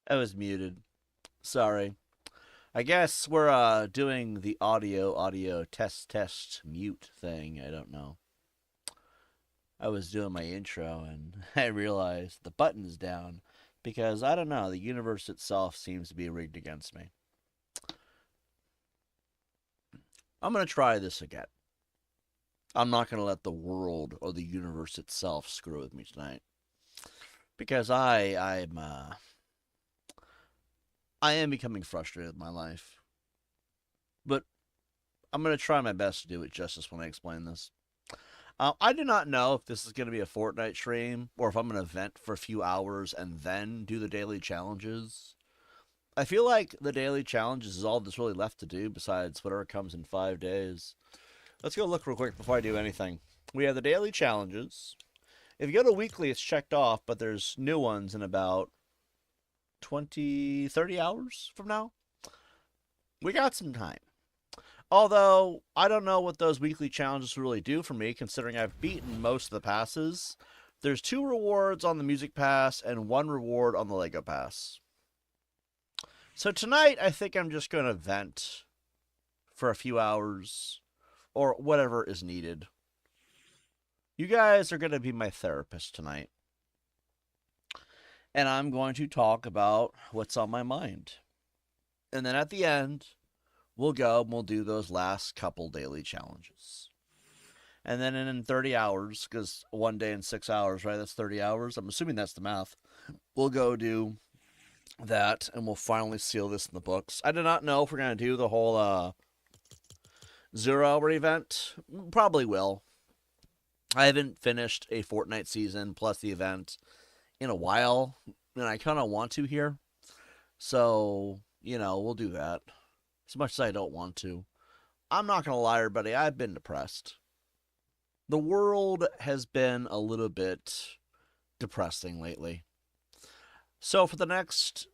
I was muted. Sorry. I guess we're doing the audio test mute thing. I don't know. I was doing my intro and I realized the button's down because I don't know, the universe itself seems to be rigged against me. I'm going to try this again. I'm not going to let the world or the universe itself screw with me tonight because I am becoming frustrated with my life. But I'm going to try my best to do it justice when I explain this. I do not know if this is going to be a Fortnite stream or if I'm going to vent for a few hours and then do the daily challenges. I feel like the daily challenges is all that's really left to do besides whatever comes in 5 days. Let's go look real quick before I do anything. We have the daily challenges. If you go to weekly, it's checked off, but there's new ones in about 20, 30 hours from now. We got some time. Although, I don't know what those weekly challenges really do for me, considering I've beaten most of the passes. There's 2 rewards on the Music Pass and 1 reward on the Lego Pass. So tonight, I think I'm just going to vent for a few hours, or whatever is needed. You guys are going to be my therapist tonight. And I'm going to talk about what's on my mind. And then at the end, we'll go and we'll do those last couple daily challenges. And then in 30 hours, because one day in 6 hours, right? That's 30 hours. I'm assuming that's the math. We'll go do that and we'll finally seal this in the books. I do not know if we're going to do the whole 0 hour event. Probably will. I haven't finished a Fortnite season plus the event in a while, and I kind of want to here. So, we'll do that. As much as I don't want to. I'm not going to lie, everybody, I've been depressed. The world has been a little bit depressing lately. So for the next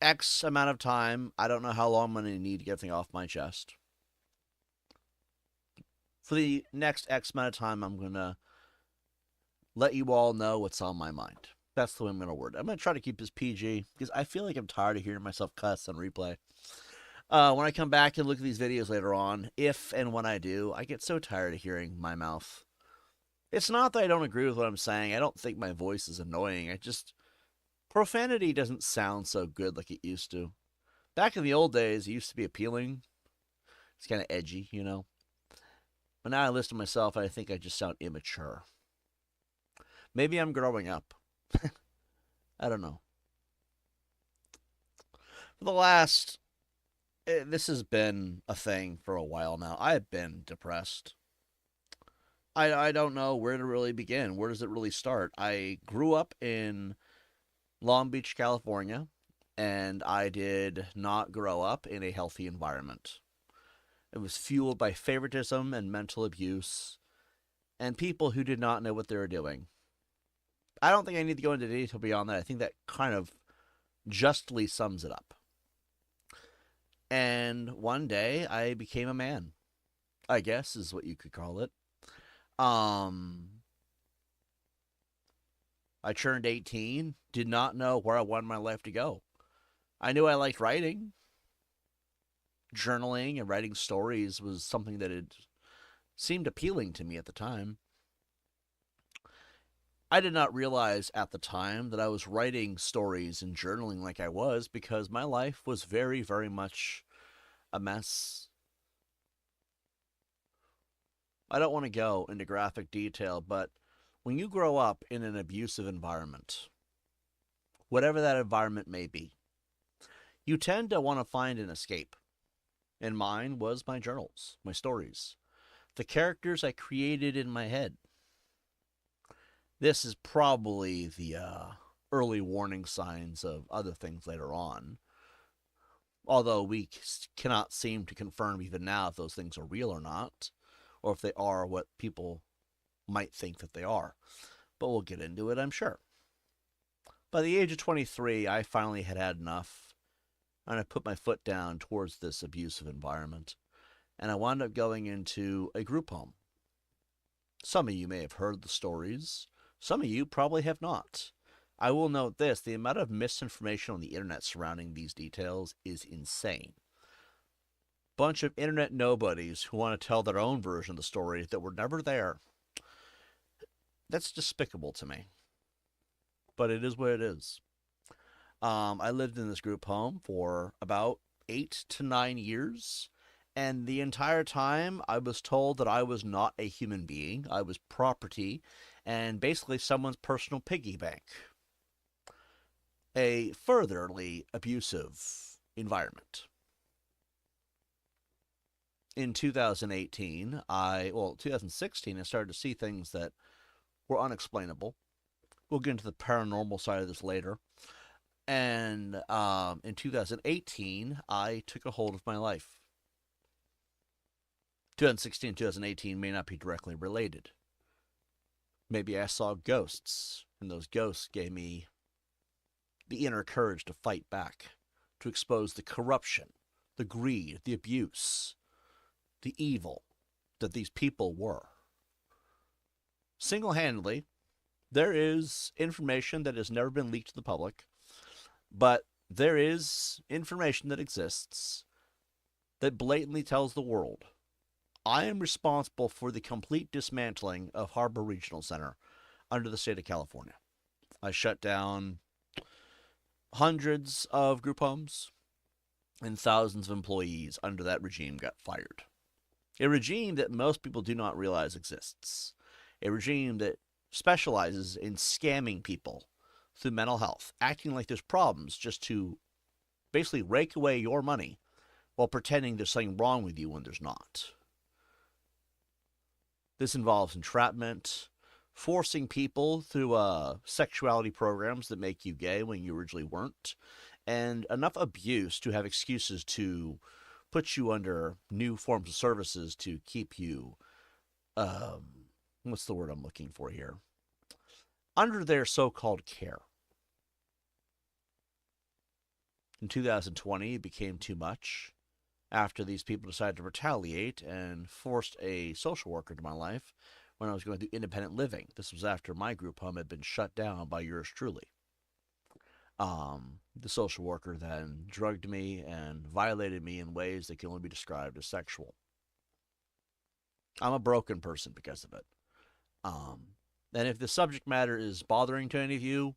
X amount of time, I don't know how long I'm going to need to get everything off my chest. For the next X amount of time, I'm going to let you all know what's on my mind. That's the way I'm going to word it. I'm going to try to keep this PG because I feel like I'm tired of hearing myself cuss on replay. When I come back and look at these videos later on, if and when I do, I get so tired of hearing my mouth. It's not that I don't agree with what I'm saying. I don't think my voice is annoying. Profanity doesn't sound so good like it used to. Back in the old days, it used to be appealing. It's kind of edgy, But now I listen to myself and I think I just sound immature. Maybe I'm growing up. I don't know. For the last this has been a thing for a while now. I've been depressed. I don't know where to really begin. Where does it really start? I grew up in Long Beach, California, and I did not grow up in a healthy environment. It was fueled by favoritism and mental abuse and people who did not know what they were doing. I don't think I need to go into detail beyond that. I think that kind of justly sums it up. And one day I became a man, I guess is what you could call it. Um, I turned 18, did not know where I wanted my life to go. I knew I liked writing. Journaling and writing stories was something that had seemed appealing to me at the time. I did not realize at the time that I was writing stories and journaling like I was because my life was very, very much a mess. I don't want to go into graphic detail, but when you grow up in an abusive environment, whatever that environment may be, you tend to want to find an escape. And mine was my journals, my stories, the characters I created in my head. This is probably the early warning signs of other things later on. Although we cannot seem to confirm even now if those things are real or not, or if they are what people might think that they are. But we'll get into it, I'm sure. By the age of 23, I finally had had enough, and I put my foot down towards this abusive environment, and I wound up going into a group home. Some of you may have heard the stories. Some of you probably have not. I will note this: the amount of misinformation on the internet surrounding these details is insane. Bunch of internet nobodies who want to tell their own version of the story that were never there. That's despicable to me, but it is what it is. I lived in this group home for about 8 to 9 years, and the entire time I was told that I was not a human being. I was property and basically someone's personal piggy bank. A furtherly abusive environment. In 2018, 2016, I started to see things that were unexplainable. We'll get into the paranormal side of this later. And in 2018, I took a hold of my life. 2016 and 2018 may not be directly related. Maybe I saw ghosts, and those ghosts gave me the inner courage to fight back, to expose the corruption, the greed, the abuse, the evil that these people were. Single-handedly, there is information that has never been leaked to the public, but there is information that exists that blatantly tells the world, I am responsible for the complete dismantling of Harbor Regional Center under the state of California. I shut down hundreds of group homes, and thousands of employees under that regime got fired. A regime that most people do not realize exists. A regime that specializes in scamming people through mental health, acting like there's problems just to basically rake away your money while pretending there's something wrong with you when there's not. This involves entrapment, forcing people through sexuality programs that make you gay when you originally weren't, and enough abuse to have excuses to put you under new forms of services to keep you, what's the word I'm looking for here? Under their so-called care. In 2020, it became too much after these people decided to retaliate and forced a social worker into my life when I was going through independent living. This was after my group home had been shut down by yours truly. The social worker then drugged me and violated me in ways that can only be described as sexual. I'm a broken person because of it. And if the subject matter is bothering to any of you,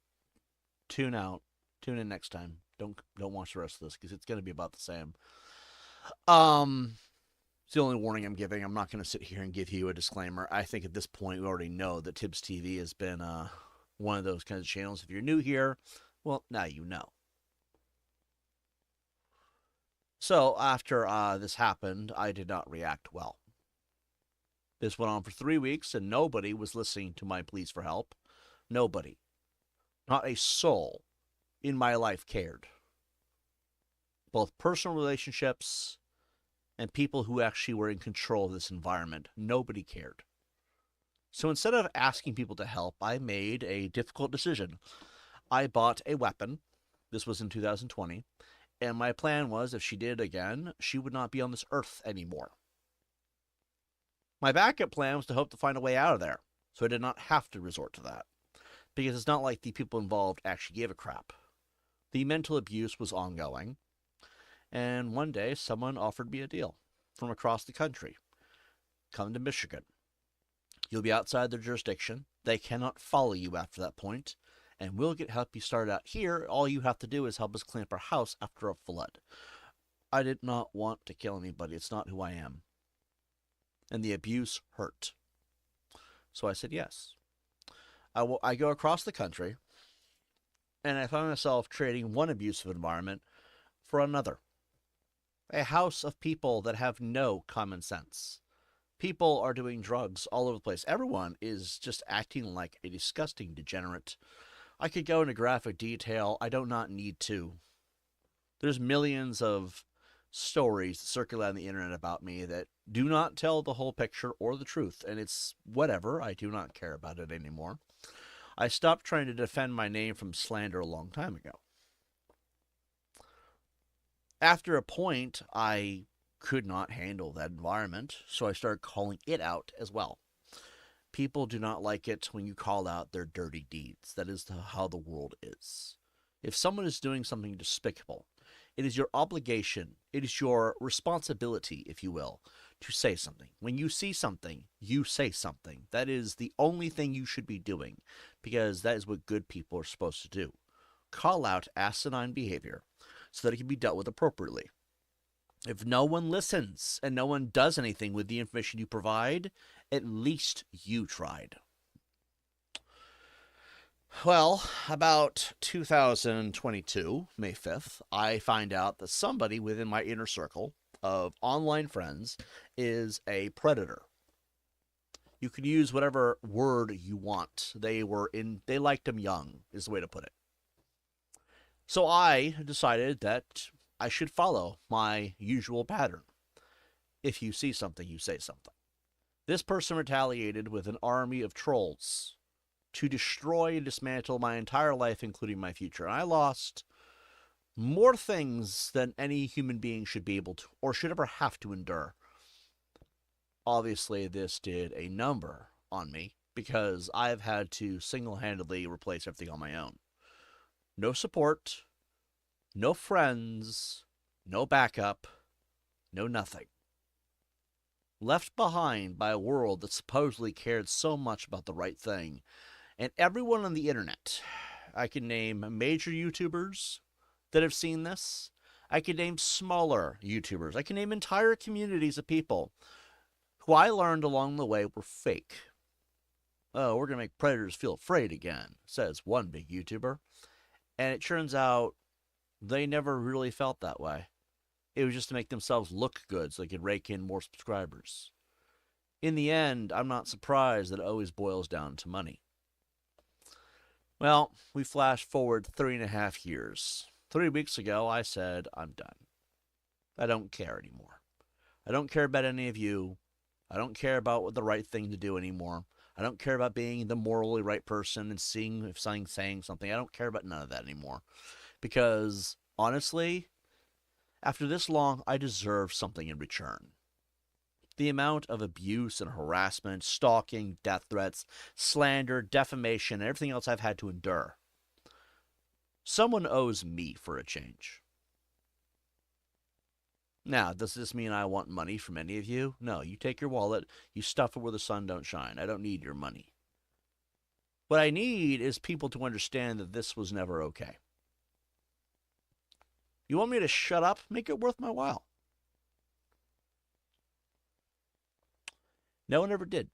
tune out. Tune in next time. Don't watch the rest of this because it's going to be about the same. It's the only warning I'm giving. I'm not going to sit here and give you a disclaimer. I think at this point we already know that TiBBzTV has been one of those kinds of channels. If you're new here, well, now you know. So after this happened, I did not react well. This went on for 3 weeks, and nobody was listening to my pleas for help. Nobody. Not a soul in my life cared. Both personal relationships and people who actually were in control of this environment, nobody cared. So instead of asking people to help, I made a difficult decision. I bought a weapon. This was in 2020. And my plan was, if she did it again, she would not be on this earth anymore. My backup plan was to hope to find a way out of there, so I did not have to resort to that. Because it's not like the people involved actually gave a crap. The mental abuse was ongoing. And one day, someone offered me a deal from across the country. Come to Michigan. You'll be outside their jurisdiction. They cannot follow you after that point. And we'll help you start out here. All you have to do is help us clean up our house after a flood. I did not want to kill anybody. It's not who I am. And the abuse hurt. So I said yes. I go across the country, and I find myself trading one abusive environment for another. A house of people that have no common sense. People are doing drugs all over the place. Everyone is just acting like a disgusting degenerate. I could go into graphic detail. I do not need to. There's millions of stories circulating on the internet about me that do not tell the whole picture or the truth, and it's whatever. I do not care about it anymore. I stopped trying to defend my name from slander a long time ago. After a point, I could not handle that environment, so I started calling it out as well. People do not like it when you call out their dirty deeds. That is how the world is. If someone is doing something despicable, it is your obligation, it is your responsibility, if you will, to say something. When you see something, you say something. That is the only thing you should be doing, because that is what good people are supposed to do. Call out asinine behavior so that it can be dealt with appropriately. If no one listens and no one does anything with the information you provide, at least you tried. Well, about 2022, May 5th, I find out that somebody within my inner circle of online friends is a predator. You can use whatever word you want. They liked him young, is the way to put it. So I decided that I should follow my usual pattern. If you see something, you say something. This person retaliated with an army of trolls to destroy and dismantle my entire life, including my future. And I lost more things than any human being should be able to, or should ever have to endure. Obviously, this did a number on me, because I've had to single-handedly replace everything on my own. No support, no friends, no backup, no nothing. Left behind by a world that supposedly cared so much about the right thing. And everyone on the internet, I can name major YouTubers that have seen this. I can name smaller YouTubers. I can name entire communities of people who I learned along the way were fake. Oh, we're going to make predators feel afraid again, says one big YouTuber. And it turns out they never really felt that way. It was just to make themselves look good so they could rake in more subscribers. In the end, I'm not surprised that it always boils down to money. Well, we flash forward 3.5 years. 3 weeks ago, I said, I'm done. I don't care anymore. I don't care about any of you. I don't care about what the right thing to do anymore. I don't care about being the morally right person and seeing if something's saying something. I don't care about none of that anymore. Because, honestly, after this long, I deserve something in return. The amount of abuse and harassment, stalking, death threats, slander, defamation, and everything else I've had to endure. Someone owes me for a change. Now, does this mean I want money from any of you? No, you take your wallet, you stuff it where the sun don't shine. I don't need your money. What I need is people to understand that this was never okay. You want me to shut up? Make it worth my while. No one ever did.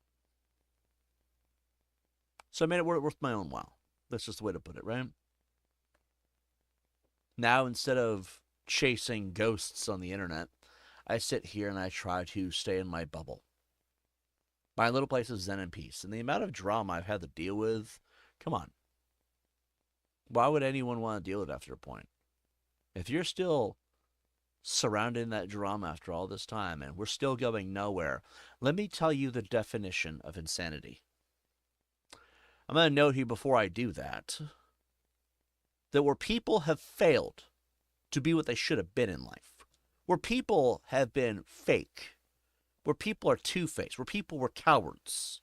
So I made it worth my own while. That's just the way to put it, right? Now, instead of chasing ghosts on the internet, I sit here and I try to stay in my bubble. My little place is zen and peace. And the amount of drama I've had to deal with, come on. Why would anyone want to deal with it after a point? If you're still surrounded in that drama after all this time and we're still going nowhere, let me tell you the definition of insanity. I'm going to note here before I do that where people have failed to be what they should have been in life, where people have been fake, where people are two-faced, where people were cowards,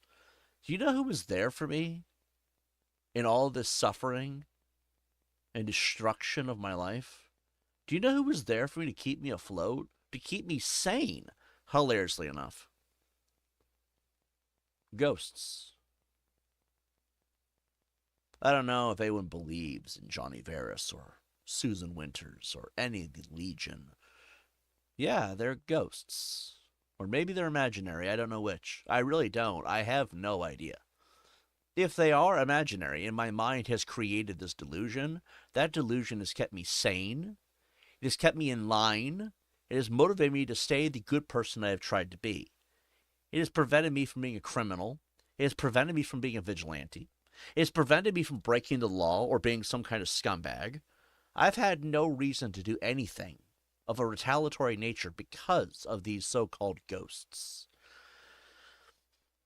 do you know who was there for me in all this suffering and destruction of my life? Do you know who was there for me to keep me afloat, to keep me sane, hilariously enough? Ghosts. I don't know if anyone believes in Johnny Varys or Susan Winters or any of the Legion. Yeah, they're ghosts. Or maybe they're imaginary, I don't know which. I really don't. I have no idea. If they are imaginary and my mind has created this delusion, that delusion has kept me sane. It has kept me in line. It has motivated me to stay the good person I have tried to be. It has prevented me from being a criminal. It has prevented me from being a vigilante. It has prevented me from breaking the law or being some kind of scumbag. I've had no reason to do anything of a retaliatory nature because of these so-called ghosts.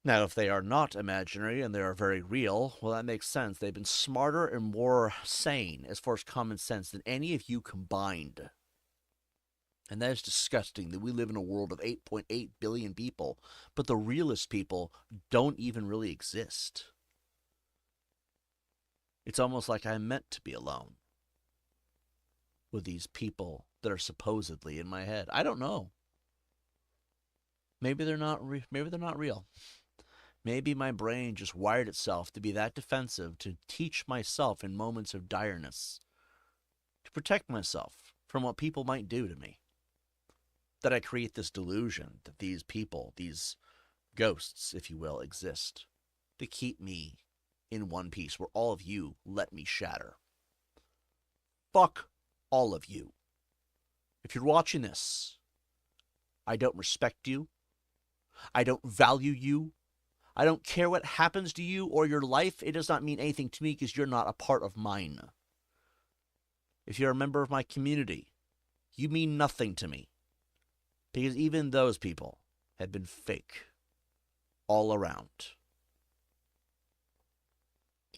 Now, if they are not imaginary and they are very real, well, that makes sense. They've been smarter and more sane as far as common sense than any of you combined. And that is disgusting that we live in a world of 8.8 billion people, but the realest people don't even really exist. It's almost like I'm meant to be alone with these people that are supposedly in my head. I don't know. Maybe they're not maybe they're not real. Maybe my brain just wired itself to be that defensive, to teach myself in moments of direness, to protect myself from what people might do to me. That I create this delusion that these people, these ghosts, if you will, exist to keep me in one piece where all of you let me shatter. Fuck all of you. If you're watching this, I don't respect you. I don't value you. I don't care what happens to you or your life. It does not mean anything to me because you're not a part of mine. If you're a member of my community, you mean nothing to me. Because even those people have been fake all around.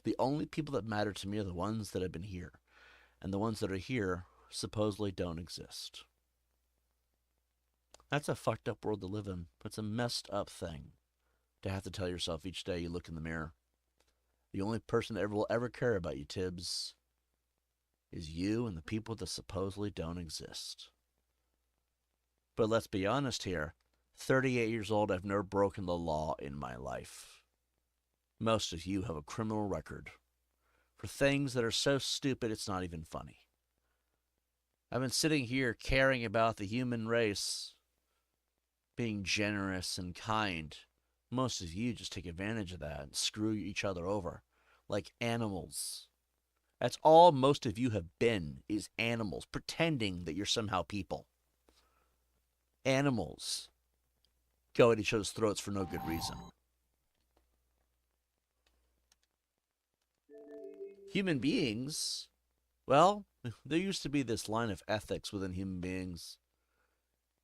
The only people that matter to me are the ones that have been here. And the ones that are here supposedly don't exist. That's a fucked up world to live in. It's a messed up thing to have to tell yourself each day you look in the mirror. The only person that will ever care about you, Tibbs, is you and the people that supposedly don't exist. But let's be honest here. 38 years old, I've never broken the law in my life. Most of you have a criminal record for things that are so stupid it's not even funny. I've been sitting here caring about the human race, being generous and kind. Most of you just take advantage of that and screw each other over like animals. That's all most of you have been, is animals, pretending that you're somehow people. Animals go at each other's throats for no good reason. Human beings, well, there used to be this line of ethics within human beings.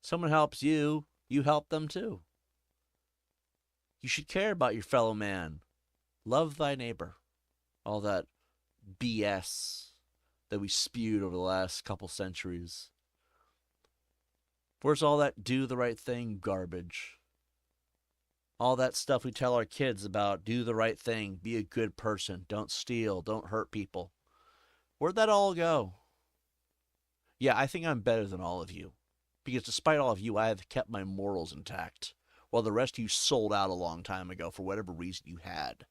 Someone helps you, you help them too. You should care about your fellow man. Love thy neighbor. All that BS that we spewed over the last couple centuries. Where's all that do the right thing garbage? All that stuff we tell our kids about, do the right thing, be a good person, don't steal, don't hurt people. Where'd that all go? Yeah, I think I'm better than all of you. Because despite all of you, I have kept my morals intact. While the rest of you sold out a long time ago for whatever reason you had.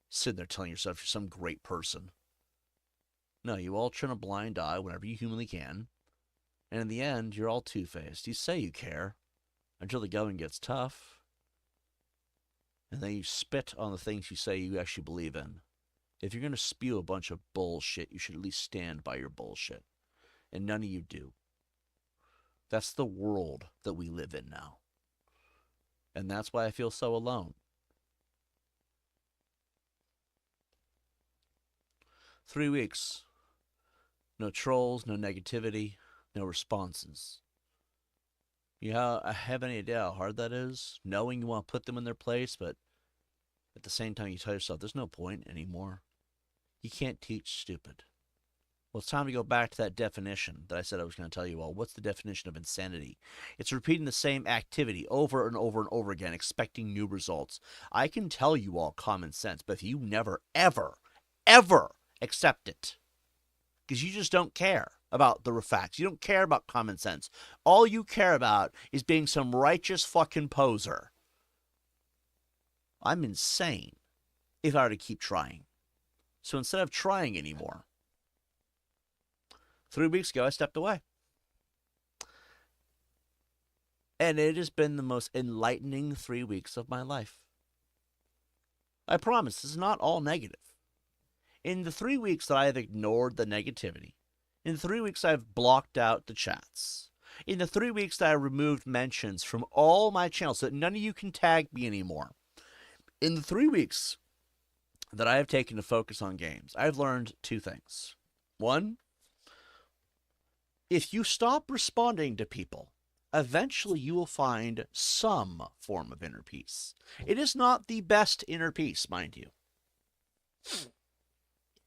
Sitting there telling yourself you're some great person. No, you all turn a blind eye whenever you humanly can. And in the end, you're all two-faced. You say you care until the going gets tough. And then you spit on the things you say you actually believe in. If you're going to spew a bunch of bullshit, you should at least stand by your bullshit. And none of you do. That's the world that we live in now. And that's why I feel so alone. 3 weeks. No trolls, no negativity, no responses. You have any idea how hard that is? Knowing you want to put them in their place, but at the same time you tell yourself there's no point anymore. You can't teach stupid. Well, it's time to go back to that definition that I said I was going to tell you all. What's the definition of insanity? It's repeating the same activity over and over and over again, expecting new results. I can tell you all common sense, but if you never, ever, ever accept it, because you just don't care about the facts. You don't care about common sense. All you care about is being some righteous fucking poser. I'm insane if I were to keep trying. So instead of trying anymore, 3 weeks ago, I stepped away. And it has been the most enlightening 3 weeks of my life. I promise, this is not all negative. In the 3 weeks that I have ignored the negativity, in the 3 weeks I've blocked out the chats, in the 3 weeks that I removed mentions from all my channels so that none of you can tag me anymore, in the 3 weeks that I have taken to focus on games, I've learned two things. One, if you stop responding to people, eventually you will find some form of inner peace. It is not the best inner peace, mind you.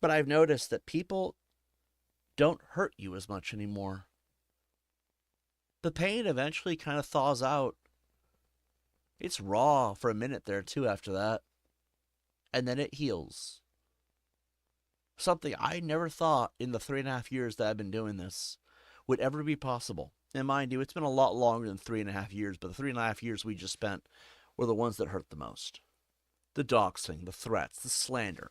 But I've noticed that people don't hurt you as much anymore. the pain eventually kind of thaws out. It's raw for a minute there, too, after that. And then it heals. Something I never thought in the 3.5 years that I've been doing this would ever be possible. And mind you, it's been a lot longer than 3.5 years, but the 3.5 years we just spent were the ones that hurt the most. The doxing, the threats, the slander.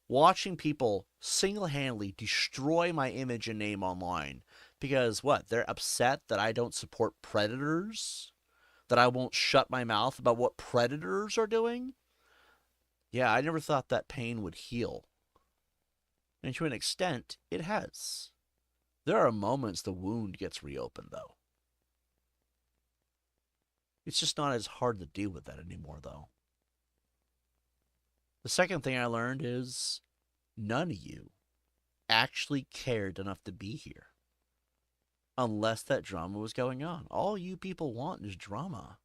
Watching people single handedly destroy my image and name online because what? They're upset that I don't support predators? That I won't shut my mouth about what predators are doing? Yeah, I never thought that pain would heal. And to an extent, it has. There are moments the wound gets reopened, though. It's just not as hard to deal with that anymore, though. The second thing I learned is none of you actually cared enough to be here. Unless that drama was going on. All you people want is drama.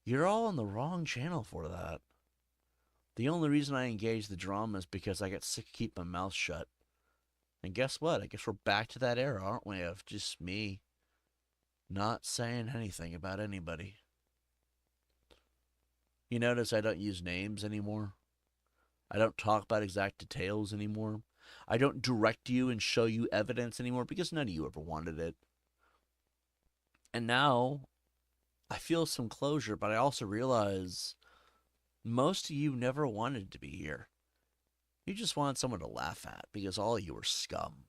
You're all on the wrong channel for that. The only reason I engage the drama is because I get sick of keeping my mouth shut. And guess what? I guess we're back to that era, aren't we? Of just me not saying anything about anybody. You notice I don't use names anymore. I don't talk about exact details anymore. I don't direct you and show you evidence anymore because none of you ever wanted it. And now I feel some closure, but I also realize most of you never wanted to be here. You just wanted someone to laugh at because all of you were scum.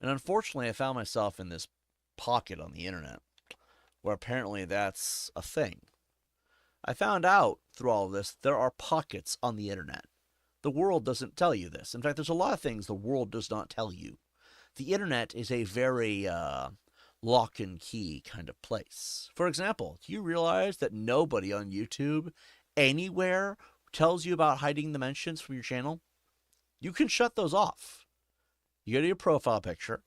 And unfortunately, I found myself in this pocket on the internet where apparently that's a thing. I found out through all of this there are pockets on the internet. The world doesn't tell you this. In fact, there's a lot of things the world does not tell you. The internet is a very lock and key kind of place. For example, do you realize that nobody on YouTube anywhere tells you about hiding the mentions from your channel? You can shut those off. You go to your profile picture,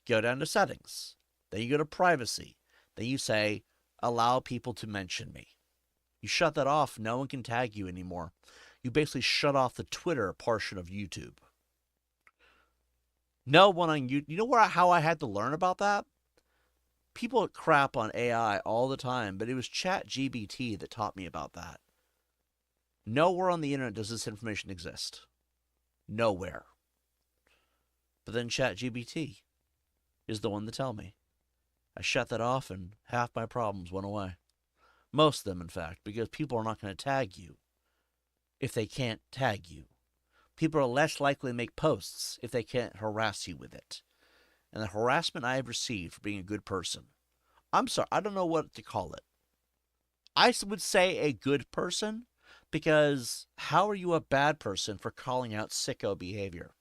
go down to settings, then you go to privacy, then you say, allow people to mention me. You shut that off, no one can tag you anymore. You basically shut off the Twitter portion of YouTube. No one on YouTube, you know how I had to learn about that? People crap on AI all the time, but it was TiBBzTV that taught me about that. Nowhere on the internet does this information exist. Nowhere. But then TiBBzTV is the one to tell me. I shut that off and half my problems went away. Most of them, in fact, because people are not going to tag you if they can't tag you. People are less likely to make posts if they can't harass you with it. And the harassment I have received for being a good person, I'm sorry, I don't know what to call it. I would say a good person, because how are you a bad person for calling out sicko behavior?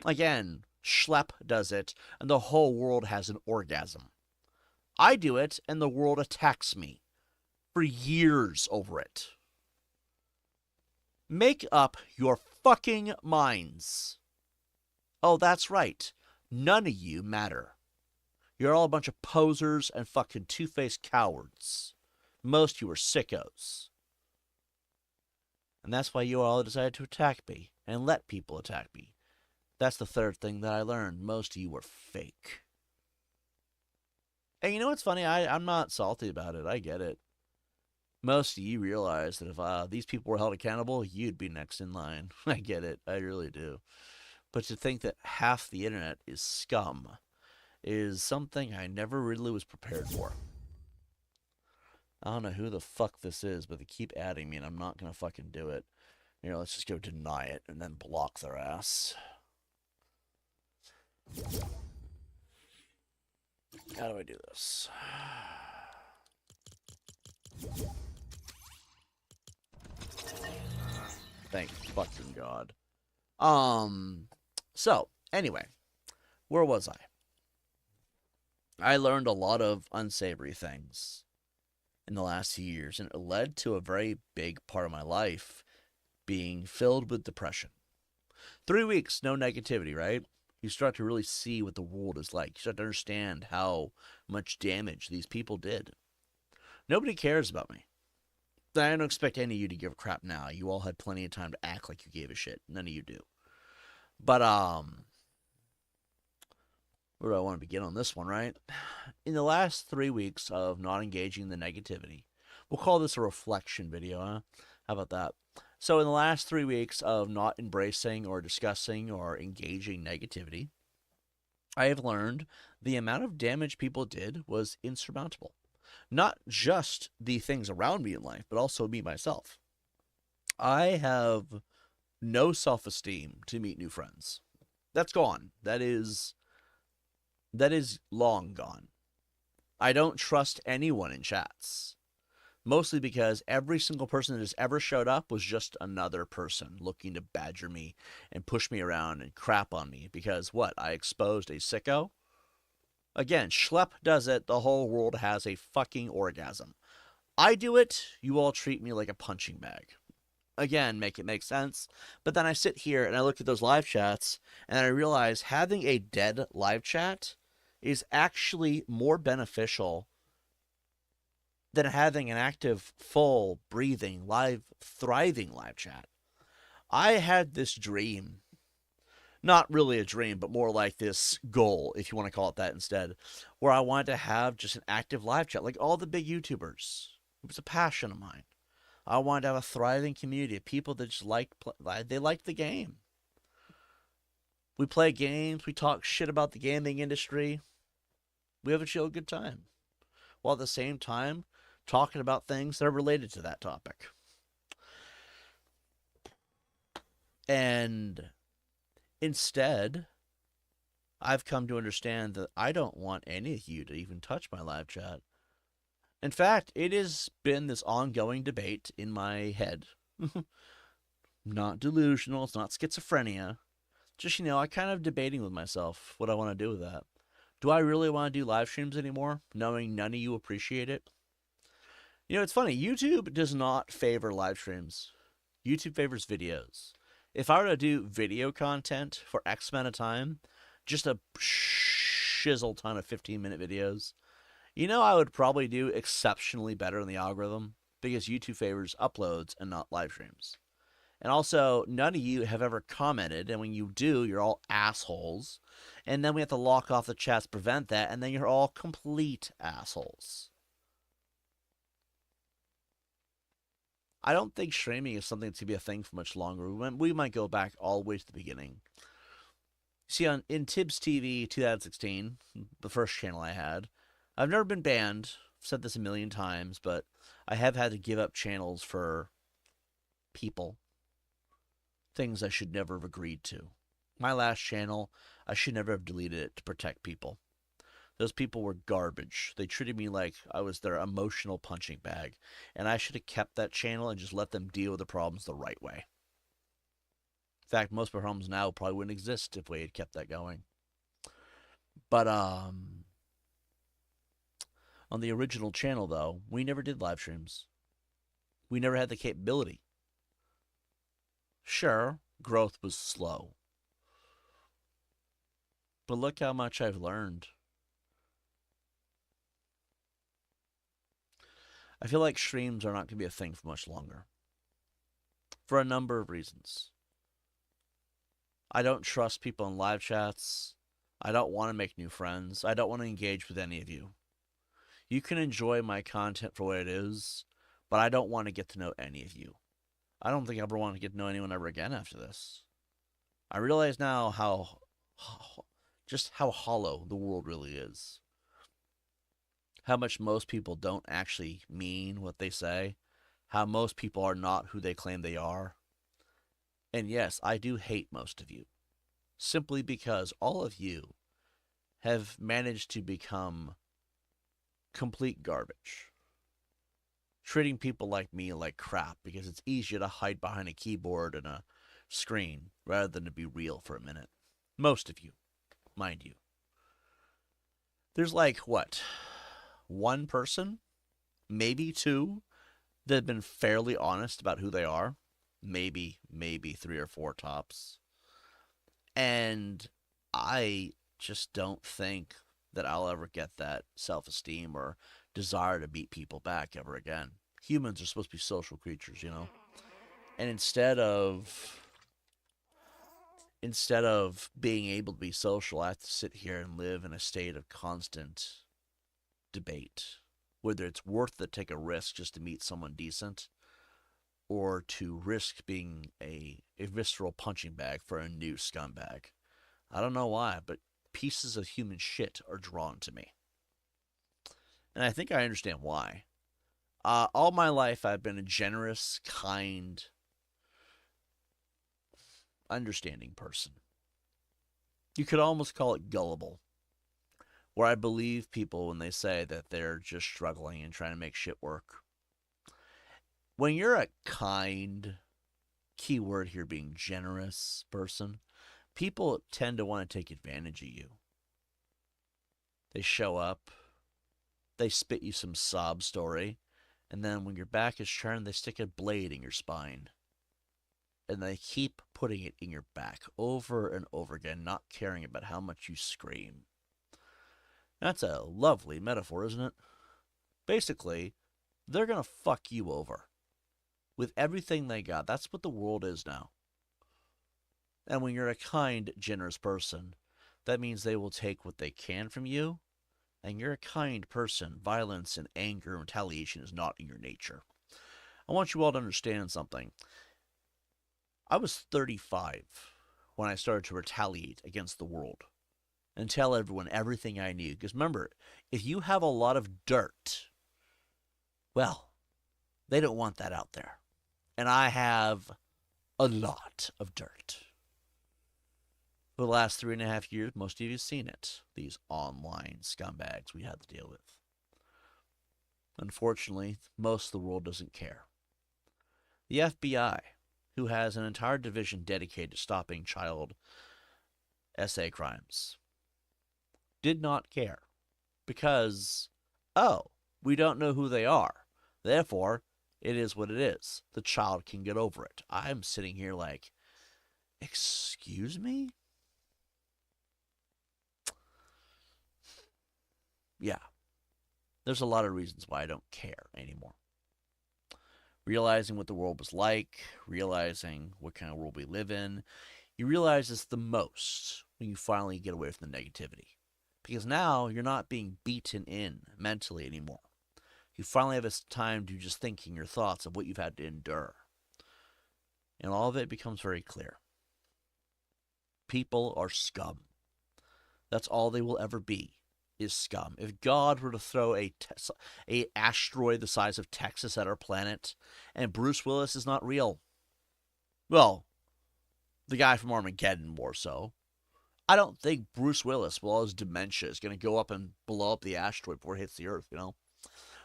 Again, Schlepp does it, and the whole world has an orgasm. I do it, and the world attacks me for years over it. Make up your fucking minds. Oh, that's right. None of you matter. You're all a bunch of posers and fucking two-faced cowards. Most of you are sickos. And that's why you all decided to attack me and let people attack me. That's the third thing that I learned. Most of you were fake. And you know what's funny? I'm not salty about it. I get it. Most of you realize that if these people were held accountable, you'd be next in line. I get it. I really do. But to think that half the internet is scum is something I never really was prepared for. I don't know who the fuck this is, but they keep adding me and I'm not going to fucking do it. Here, let's just go deny it and then block their ass. How do I do this? Thank fucking God. So, anyway, where was I? I learned a lot of unsavory things in the last few years, and it led to a very big part of my life being filled with depression. 3 weeks, no negativity, right? You start to really see what the world is like. You start to understand how much damage these people did. Nobody cares about me. I don't expect any of you to give a crap now. You all had plenty of time to act like you gave a shit. None of you do. But, Where do I want to begin on this one, right? In the last 3 weeks of not engaging the negativity, we'll call this a reflection video, huh? How about that? So, in the last 3 weeks of not embracing or discussing or engaging negativity, I have learned the amount of damage people did was insurmountable. Not just the things around me in life, but also me myself. I have no self esteem to meet new friends. That's gone. That is long gone. I don't trust anyone in chats. Mostly because every single person that has ever showed up was just another person looking to badger me and push me around and crap on me because what? I exposed a sicko? Again, Schlepp does it, the whole world has a fucking orgasm. I do it, you all treat me like a punching bag. Again, make it make sense. But then I sit here and I look at those live chats and I realize having a dead live chat is actually more beneficial than having an active, full, breathing, live, thriving live chat. I had this dream. Not really a dream, but more like this goal, if you want to call it that instead, where I wanted to have just an active live chat, like all the big YouTubers. It was a passion of mine. I wanted to have a thriving community of people that just they like the game. We play games, we talk shit about the gaming industry. We have a chill good time. While at the same time, talking about things that are related to that topic. And instead, I've come to understand that I don't want any of you to even touch my live chat. In fact, it has been this ongoing debate in my head. Not delusional, it's not schizophrenia. Just, I kind of debating with myself what I want to do with that. Do I really want to do live streams anymore, knowing none of you appreciate it? It's funny. YouTube does not favor live streams. YouTube favors videos. If I were to do video content for X amount of time, just a shizzle ton of 15-minute videos, I would probably do exceptionally better in the algorithm because YouTube favors uploads and not live streams. And also, none of you have ever commented, and when you do, you're all assholes. And then we have to lock off the chats to prevent that, and then you're all complete assholes. I don't think streaming is something to be a thing for much longer. We might go back all the way to the beginning. See, in TiBBzTV 2016, the first channel I had, I've never been banned. I've said this a million times, but I have had to give up channels for people. Things I should never have agreed to. My last channel, I should never have deleted it to protect people. Those people were garbage. They treated me like I was their emotional punching bag. And I should have kept that channel and just let them deal with the problems the right way. In fact, most of our problems now probably wouldn't exist if we had kept that going. But on the original channel, though, we never did live streams. We never had the capability. Sure, growth was slow. But look how much I've learned. I feel like streams are not going to be a thing for much longer. For a number of reasons. I don't trust people in live chats. I don't want to make new friends. I don't want to engage with any of you. You can enjoy my content for what it is, but I don't want to get to know any of you. I don't think I ever want to get to know anyone ever again after this. I realize now how hollow the world really is. How much most people don't actually mean what they say. How most people are not who they claim they are. And yes, I do hate most of you. Simply because all of you have managed to become complete garbage. Treating people like me like crap because it's easier to hide behind a keyboard and a screen rather than to be real for a minute. Most of you, mind you. There's like, what, one person, maybe two, that have been fairly honest about who they are. Maybe 3 or 4 tops. And I just don't think that I'll ever get that self-esteem or desire to beat people back ever again. Humans are supposed to be social creatures, And instead of instead of being able to be social, I have to sit here and live in a state of constant debate, whether it's worth to take a risk just to meet someone decent or to risk being a visceral punching bag for a new scumbag. I don't know why, but pieces of human shit are drawn to me. And I think I understand why. All my life, I've been a generous, kind, understanding person. You could almost call it gullible, where I believe people when they say that they're just struggling and trying to make shit work. When you're a kind, keyword here being generous person, people tend to want to take advantage of you. They show up, they spit you some sob story, and then when your back is turned, they stick a blade in your spine. And they keep putting it in your back over and over again, not caring about how much you scream. That's a lovely metaphor, isn't it? Basically, they're going to fuck you over with everything they got. That's what the world is now. And when you're a kind, generous person, that means they will take what they can from you. And you're a kind person. Violence and anger and retaliation is not in your nature. I want you all to understand something. I was 35 when I started to retaliate against the world and tell everyone everything I knew. Because remember, if you have a lot of dirt, well, they don't want that out there. And I have a lot of dirt. For the last 3.5 years, most of you have seen it. These online scumbags we had to deal with. Unfortunately, most of the world doesn't care. The FBI, who has an entire division dedicated to stopping child SA crimes, did not care. Because, oh, we don't know who they are. Therefore, it is what it is. The child can get over it. I'm sitting here like, excuse me? Yeah. There's a lot of reasons why I don't care anymore. Realizing what the world was like, realizing what kind of world we live in, you realize it's the most when you finally get away from the negativity. Because now you're not being beaten in mentally anymore. You finally have this time to just thinking your thoughts of what you've had to endure. And all of it becomes very clear. People are scum. That's all they will ever be, is scum. If God were to throw a asteroid the size of Texas at our planet, and Bruce Willis is not real, well, the guy from Armageddon more so, I don't think Bruce Willis, with all his dementia, is going to go up and blow up the asteroid before it hits the Earth, you know?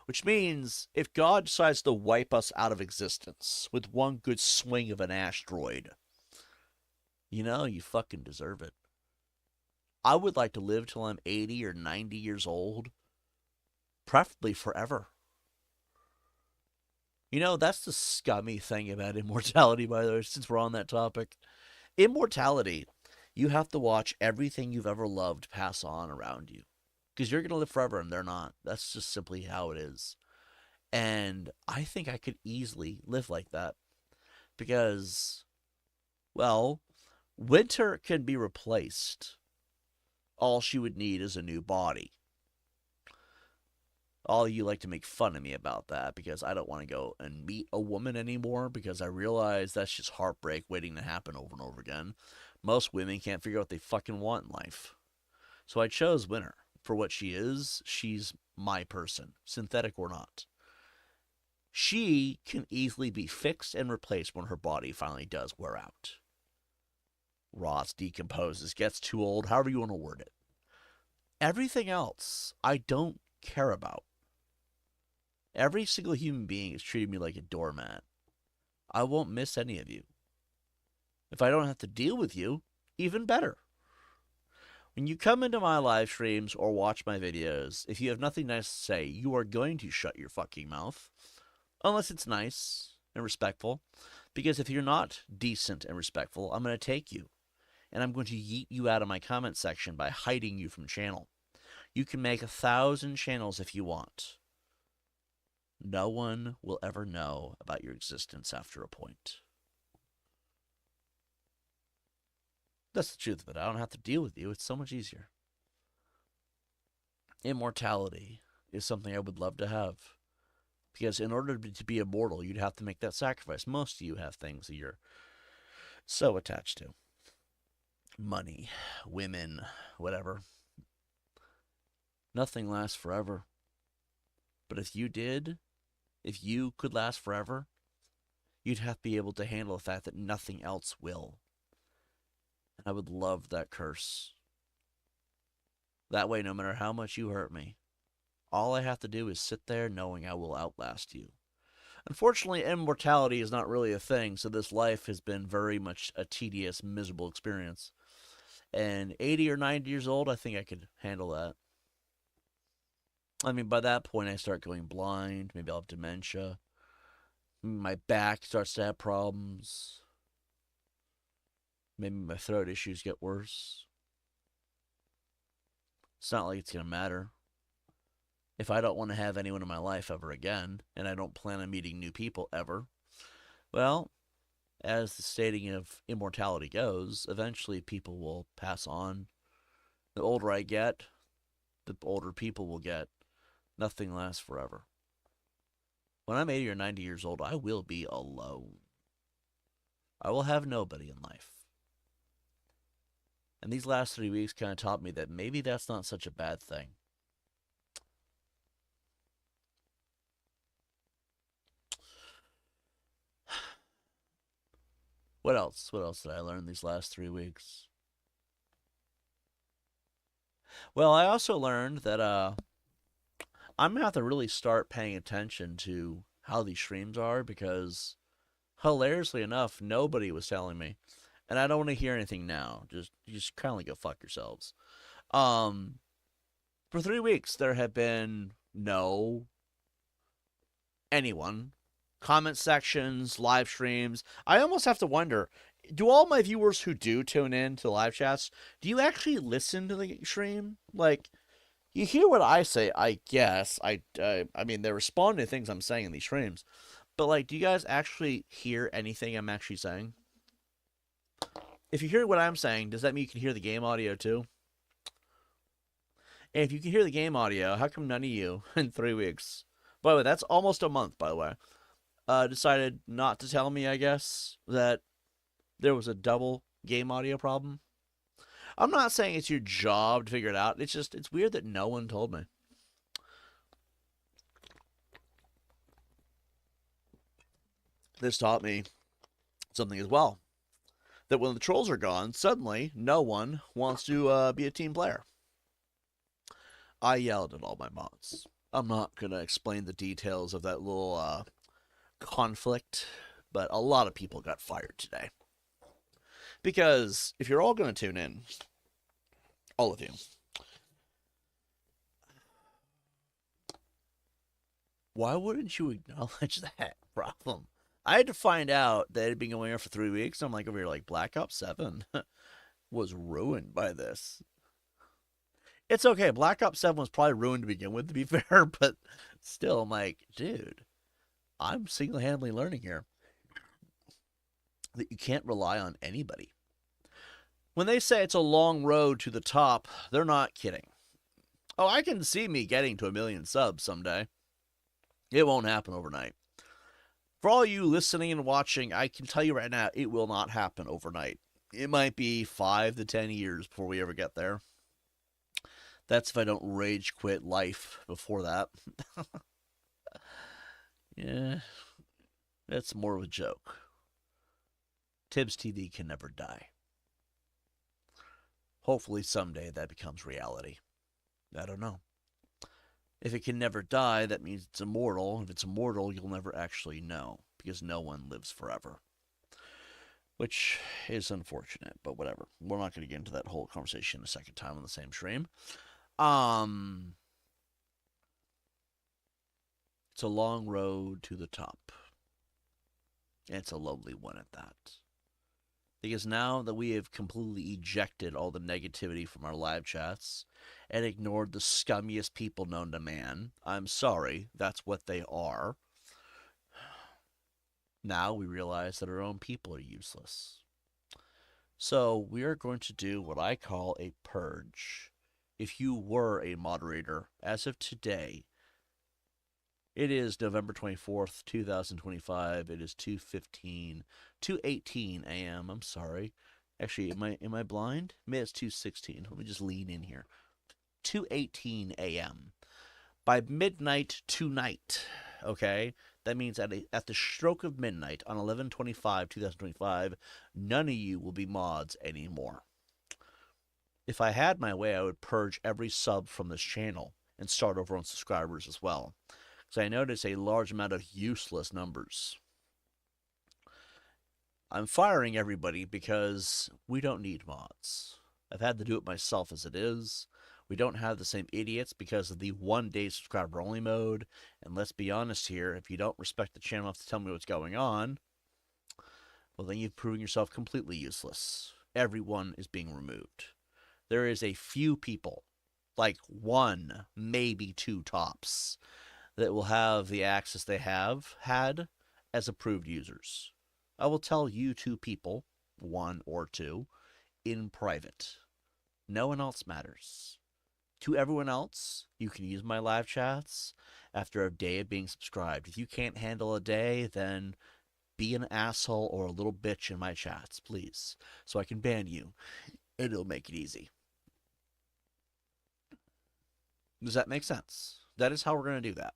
Which means, if God decides to wipe us out of existence with one good swing of an asteroid, you know, you fucking deserve it. I would like to live till I'm 80 or 90 years old, preferably forever. You know, that's the scummy thing about immortality, by the way, since we're on that topic. Immortality, you have to watch everything you've ever loved pass on around you. Because you're going to live forever and they're not. That's just simply how it is. And I think I could easily live like that. Because, well, winter can be replaced. All she would need is a new body. All you like to make fun of me about that because I don't want to go and meet a woman anymore because I realize that's just heartbreak waiting to happen over and over again. Most women can't figure out what they fucking want in life. So I chose winter. For what she is, she's my person, synthetic or not. She can easily be fixed and replaced when her body finally does wear out. Rots, decomposes, gets too old, however you want to word it. Everything else, I don't care about. Every single human being has treated me like a doormat. I won't miss any of you. If I don't have to deal with you, even better. When you come into my live streams or watch my videos, if you have nothing nice to say, you are going to shut your fucking mouth. Unless it's nice and respectful. Because if you're not decent and respectful, I'm going to take you. And I'm going to yeet you out of my comment section by hiding you from channel. You can make 1,000 channels if you want. No one will ever know about your existence after a point. That's the truth of it. I don't have to deal with you. It's so much easier. Immortality is something I would love to have. Because in order to be immortal, you'd have to make that sacrifice. Most of you have things that you're so attached to: money, women, whatever. Nothing lasts forever. But if you could last forever, you'd have to be able to handle the fact that nothing else will. And I would love that curse. That way, no matter how much you hurt me, all I have to do is sit there knowing I will outlast you. Unfortunately, immortality is not really a thing, so this life has been very much a tedious, miserable experience. And 80 or 90 years old, I think I could handle that. I mean, by that point, I start going blind. Maybe I'll have dementia. My back starts to have problems. Maybe my throat issues get worse. It's not like it's going to matter. If I don't want to have anyone in my life ever again, and I don't plan on meeting new people ever, well, as the stating of immortality goes, eventually people will pass on. The older I get, the older people will get. Nothing lasts forever. When I'm 80 or 90 years old, I will be alone. I will have nobody in life. And these last 3 weeks kind of taught me that maybe that's not such a bad thing. What else? What else did I learn these last 3 weeks? Well, I also learned that I'm gonna have to really start paying attention to how these streams are because, hilariously enough, nobody was telling me, and I don't want to hear anything now. Just kindly go fuck yourselves. Um, for 3 weeks there have been no anyone, comment sections, live streams. I almost have to wonder, do all my viewers who do tune in to live chats, do you actually listen to the stream? Like, you hear what I say, I guess. I mean, they're responding to things I'm saying in these streams. But, like, do you guys actually hear anything I'm actually saying? If you hear what I'm saying, does that mean you can hear the game audio too? And if you can hear the game audio, how come none of you in 3 weeks, by the way, that's almost a month, by the way, decided not to tell me, I guess, that there was a double game audio problem? I'm not saying it's your job to figure it out. It's weird that no one told me. This taught me something as well. That when the trolls are gone, suddenly no one wants to be a team player. I yelled at all my mods. I'm not going to explain the details of that little conflict, but a lot of people got fired today. Because if you're all going to tune in, all of you, why wouldn't you acknowledge that problem? I had to find out that it had been going on for 3 weeks. I'm like over here, like, Black Ops 7 was ruined by this. It's okay. Black Ops 7 was probably ruined to begin with, to be fair, but still, I'm like, dude, I'm single handedly learning here that you can't rely on anybody. When they say it's a long road to the top, they're not kidding. Oh, I can see me getting to 1 million subs someday. It won't happen overnight. For all you listening and watching, I can tell you right now, it will not happen overnight. It might be 5 to 10 years before we ever get there. That's if I don't rage quit life before that. Yeah, that's more of a joke. TiBBzTV can never die. Hopefully someday that becomes reality. I don't know. If it can never die, that means it's immortal. If it's immortal, you'll never actually know, because no one lives forever. Which is unfortunate, but whatever. We're not going to get into that whole conversation a second time on the same stream. It's a long road to the top. And it's a lonely one at that. Because now that we have completely ejected all the negativity from our live chats and ignored the scummiest people known to man, I'm sorry, that's what they are. Now we realize that our own people are useless. So we are going to do what I call a purge. If you were a moderator, as of today, it is November 24th, 2025. It is 2:15, 2:18 a.m. I'm sorry. Actually, am I blind? Maybe it's 2:16. Let me just lean in here. 2:18 a.m. By midnight tonight, okay? That means at the stroke of midnight on 11/25/2025, none of you will be mods anymore. If I had my way, I would purge every sub from this channel and start over on subscribers as well. Because I notice a large amount of useless numbers. I'm firing everybody because we don't need mods. I've had to do it myself as it is. We don't have the same idiots because of the 1-day subscriber only mode. And let's be honest here, if you don't respect the channel enough to tell me what's going on, well, then you've proven yourself completely useless. Everyone is being removed. There is a few people, like one, maybe two tops, that will have the access they have had as approved users. I will tell you two people, one or two, in private. No one else matters. To everyone else, you can use my live chats after a day of being subscribed. If you can't handle a day, then be an asshole or a little bitch in my chats, please, so I can ban you, and it'll make it easy. Does that make sense? That is how we're going to do that.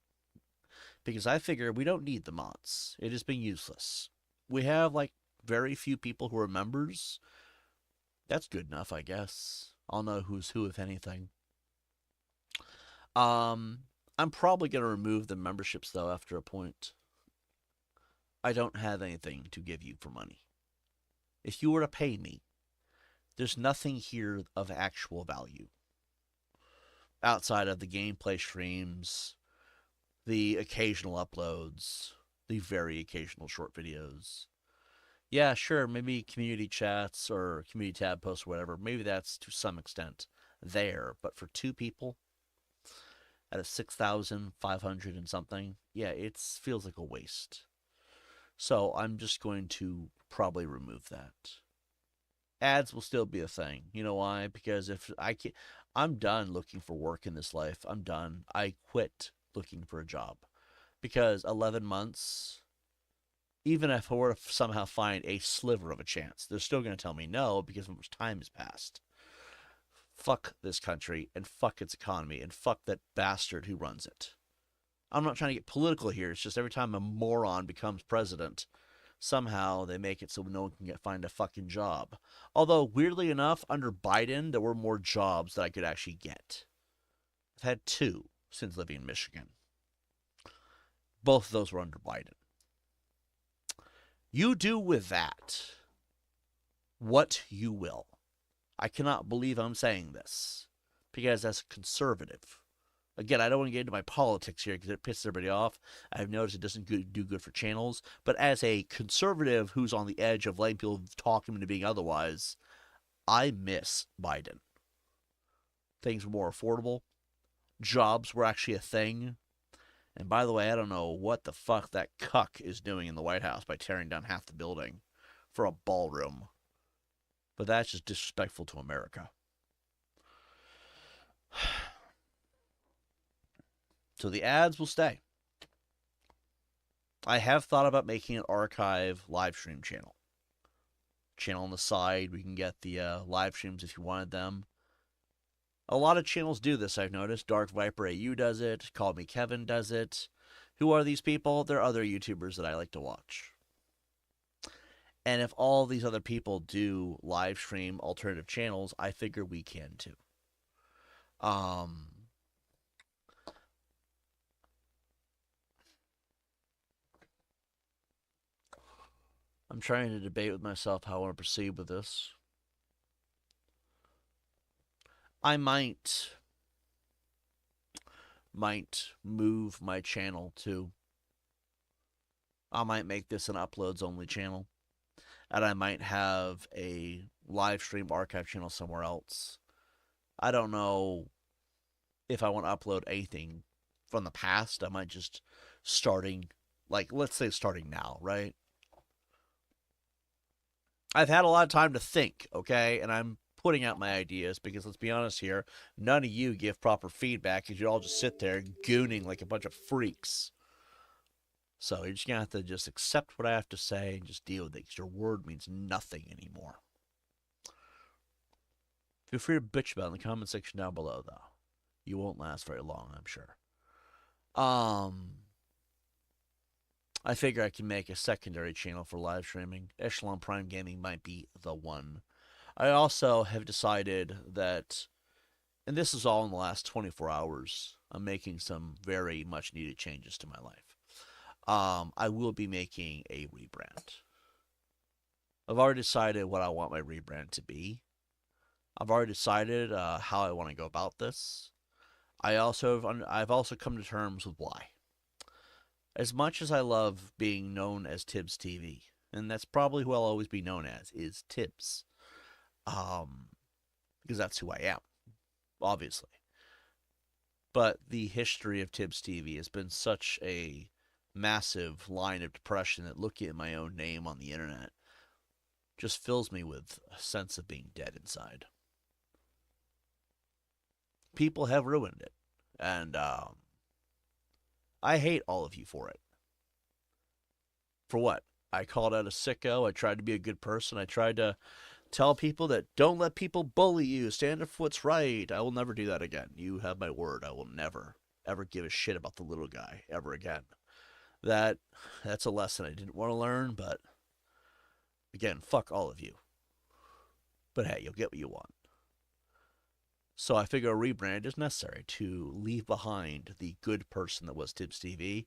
Because I figure we don't need the mods. It has been useless. We have, like, very few people who are members. That's good enough, I guess. I'll know who's who, if anything. I'm probably going to remove the memberships, though, after a point. I don't have anything to give you for money. If you were to pay me, there's nothing here of actual value. Outside of the gameplay streams, the occasional uploads, the very occasional short videos. Yeah, sure, maybe community chats or community tab posts or whatever. Maybe that's to some extent there. But for two people at a 6,500 and something, yeah, it feels like a waste. So I'm just going to probably remove that. Ads will still be a thing. You know why? Because if I can, I'm done looking for work in this life. I'm done. I quit looking for a job because 11 months, even if I were to somehow find a sliver of a chance, they're still going to tell me no because so much time has passed. Fuck this country and fuck its economy and fuck that bastard who runs it. I'm not trying to get political here. It's just every time a moron becomes president, somehow they make it so no one can find a fucking job. Although, weirdly enough, under Biden, there were more jobs that I could actually get. I've had two since living in Michigan. Both of those were under Biden. You do with that what you will. I cannot believe I'm saying this because as a conservative, again, I don't want to get into my politics here because it pisses everybody off. I've noticed it doesn't do good for channels. But as a conservative who's on the edge of letting people talk him into being otherwise, I miss Biden. Things were more affordable. Jobs were actually a thing. And by the way, I don't know what the fuck that cuck is doing in the White House by tearing down half the building for a ballroom. But that's just disrespectful to America. So the ads will stay. I have thought about making an archive live stream channel. Channel on the side, we can get the live streams if you wanted them. A lot of channels do this, I've noticed. Dark Viper AU does it. Call Me Kevin does it. Who are these people? They're other YouTubers that I like to watch. And if all these other people do live stream alternative channels, I figure we can too. I'm trying to debate with myself how I want to proceed with this. I might move my channel to. I might make this an uploads only channel. And I might have a live stream archive channel somewhere else. I don't know if I want to upload anything from the past. I might just starting, like, let's say starting now, right? I've had a lot of time to think, okay? And I'm putting out my ideas because let's be honest here, none of you give proper feedback because you all just sit there gooning like a bunch of freaks. So you're just gonna have to just accept what I have to say and just deal with it because your word means nothing anymore. Feel free to bitch about it in the comment section down below, though. You won't last very long, I'm sure. I figure I can make a secondary channel for live streaming. Echelon Prime Gaming might be the one. I also have decided that, and this is all in the last 24 hours, I'm making some very much needed changes to my life. I will be making a rebrand. I've already decided what I want my rebrand to be. I've already decided how I want to go about this. I've also come to terms with why. As much as I love being known as TiBBzTV, and that's probably who I'll always be known as, is Tibbs. Because that's who I am, obviously. But the history of TiBBzTV has been such a massive line of depression that looking at my own name on the internet just fills me with a sense of being dead inside. People have ruined it, and I hate all of you for it. For what? I called out a sicko. I tried to be a good person. I tried to tell people that don't let people bully you. Stand up for what's right. I will never do that again. You have my word. I will never, ever give a shit about the little guy ever again. That's a lesson I didn't want to learn, but again, fuck all of you. But hey, you'll get what you want. So I figure a rebrand is necessary to leave behind the good person that was TiBBzTV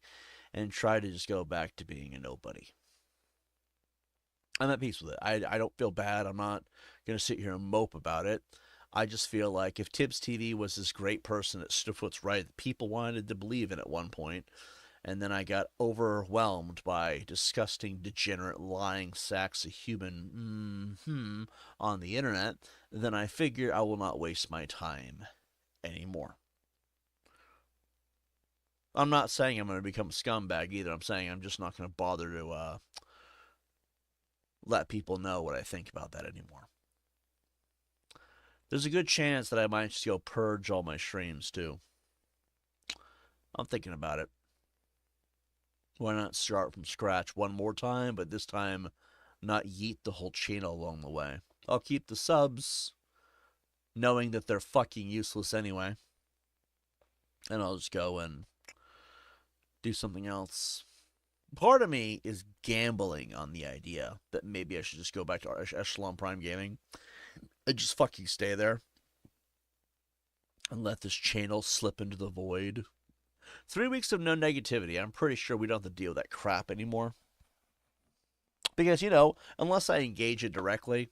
and try to just go back to being a nobody. I'm at peace with it. I don't feel bad. I'm not going to sit here and mope about it. I just feel like if TiBBzTV was this great person that stood for what's right, that people wanted to believe in at one point, and then I got overwhelmed by disgusting, degenerate, lying sacks of human on the internet, then I figure I will not waste my time anymore. I'm not saying I'm going to become a scumbag either. I'm saying I'm just not going to bother to let people know what I think about that anymore. There's a good chance that I might just go purge all my streams too. I'm thinking about it. Why not start from scratch one more time, but this time not yeet the whole channel along the way. I'll keep the subs, knowing that they're fucking useless anyway. And I'll just go and do something else. Part of me is gambling on the idea that maybe I should just go back to Echelon Prime Gaming and just fucking stay there and let this channel slip into the void. 3 weeks of no negativity. I'm pretty sure we don't have to deal with that crap anymore. Because, you know, unless I engage it directly,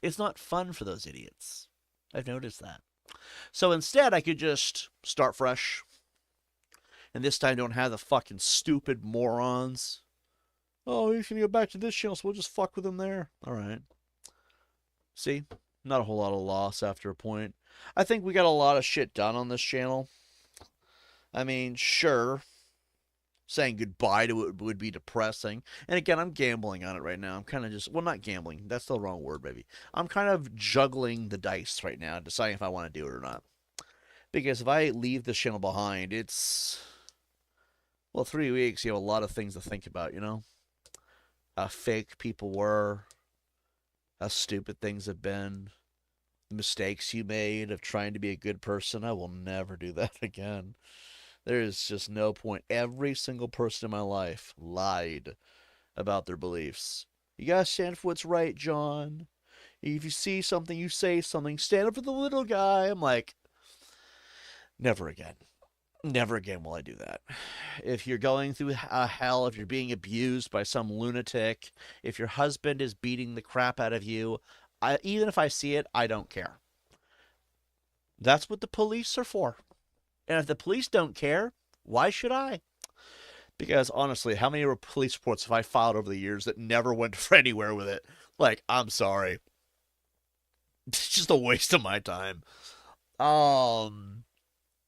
it's not fun for those idiots. I've noticed that. So instead, I could just start fresh. And this time don't have the fucking stupid morons. Oh, he's going to go back to this channel, so we'll just fuck with him there. Alright. See? Not a whole lot of loss after a point. I think we got a lot of shit done on this channel. I mean, sure, saying goodbye to it would be depressing. And again, I'm gambling on it right now. I'm kind of just, well, not gambling. That's the wrong word, maybe. I'm kind of juggling the dice right now, deciding if I want to do it or not. Because if I leave this channel behind, it's, well, 3 weeks, you have a lot of things to think about, you know? How fake people were, how stupid things have been, the mistakes you made of trying to be a good person. I will never do that again. There is just no point. Every single person in my life lied about their beliefs. You gotta stand for what's right, John. If you see something, you say something. Stand up for the little guy. I'm like, never again. Never again will I do that. If you're going through hell, if you're being abused by some lunatic, if your husband is beating the crap out of you, even if I see it, I don't care. That's what the police are for. And if the police don't care, why should I? Because honestly, how many police reports have I filed over the years that never went anywhere with it? Like, I'm sorry. It's just a waste of my time. And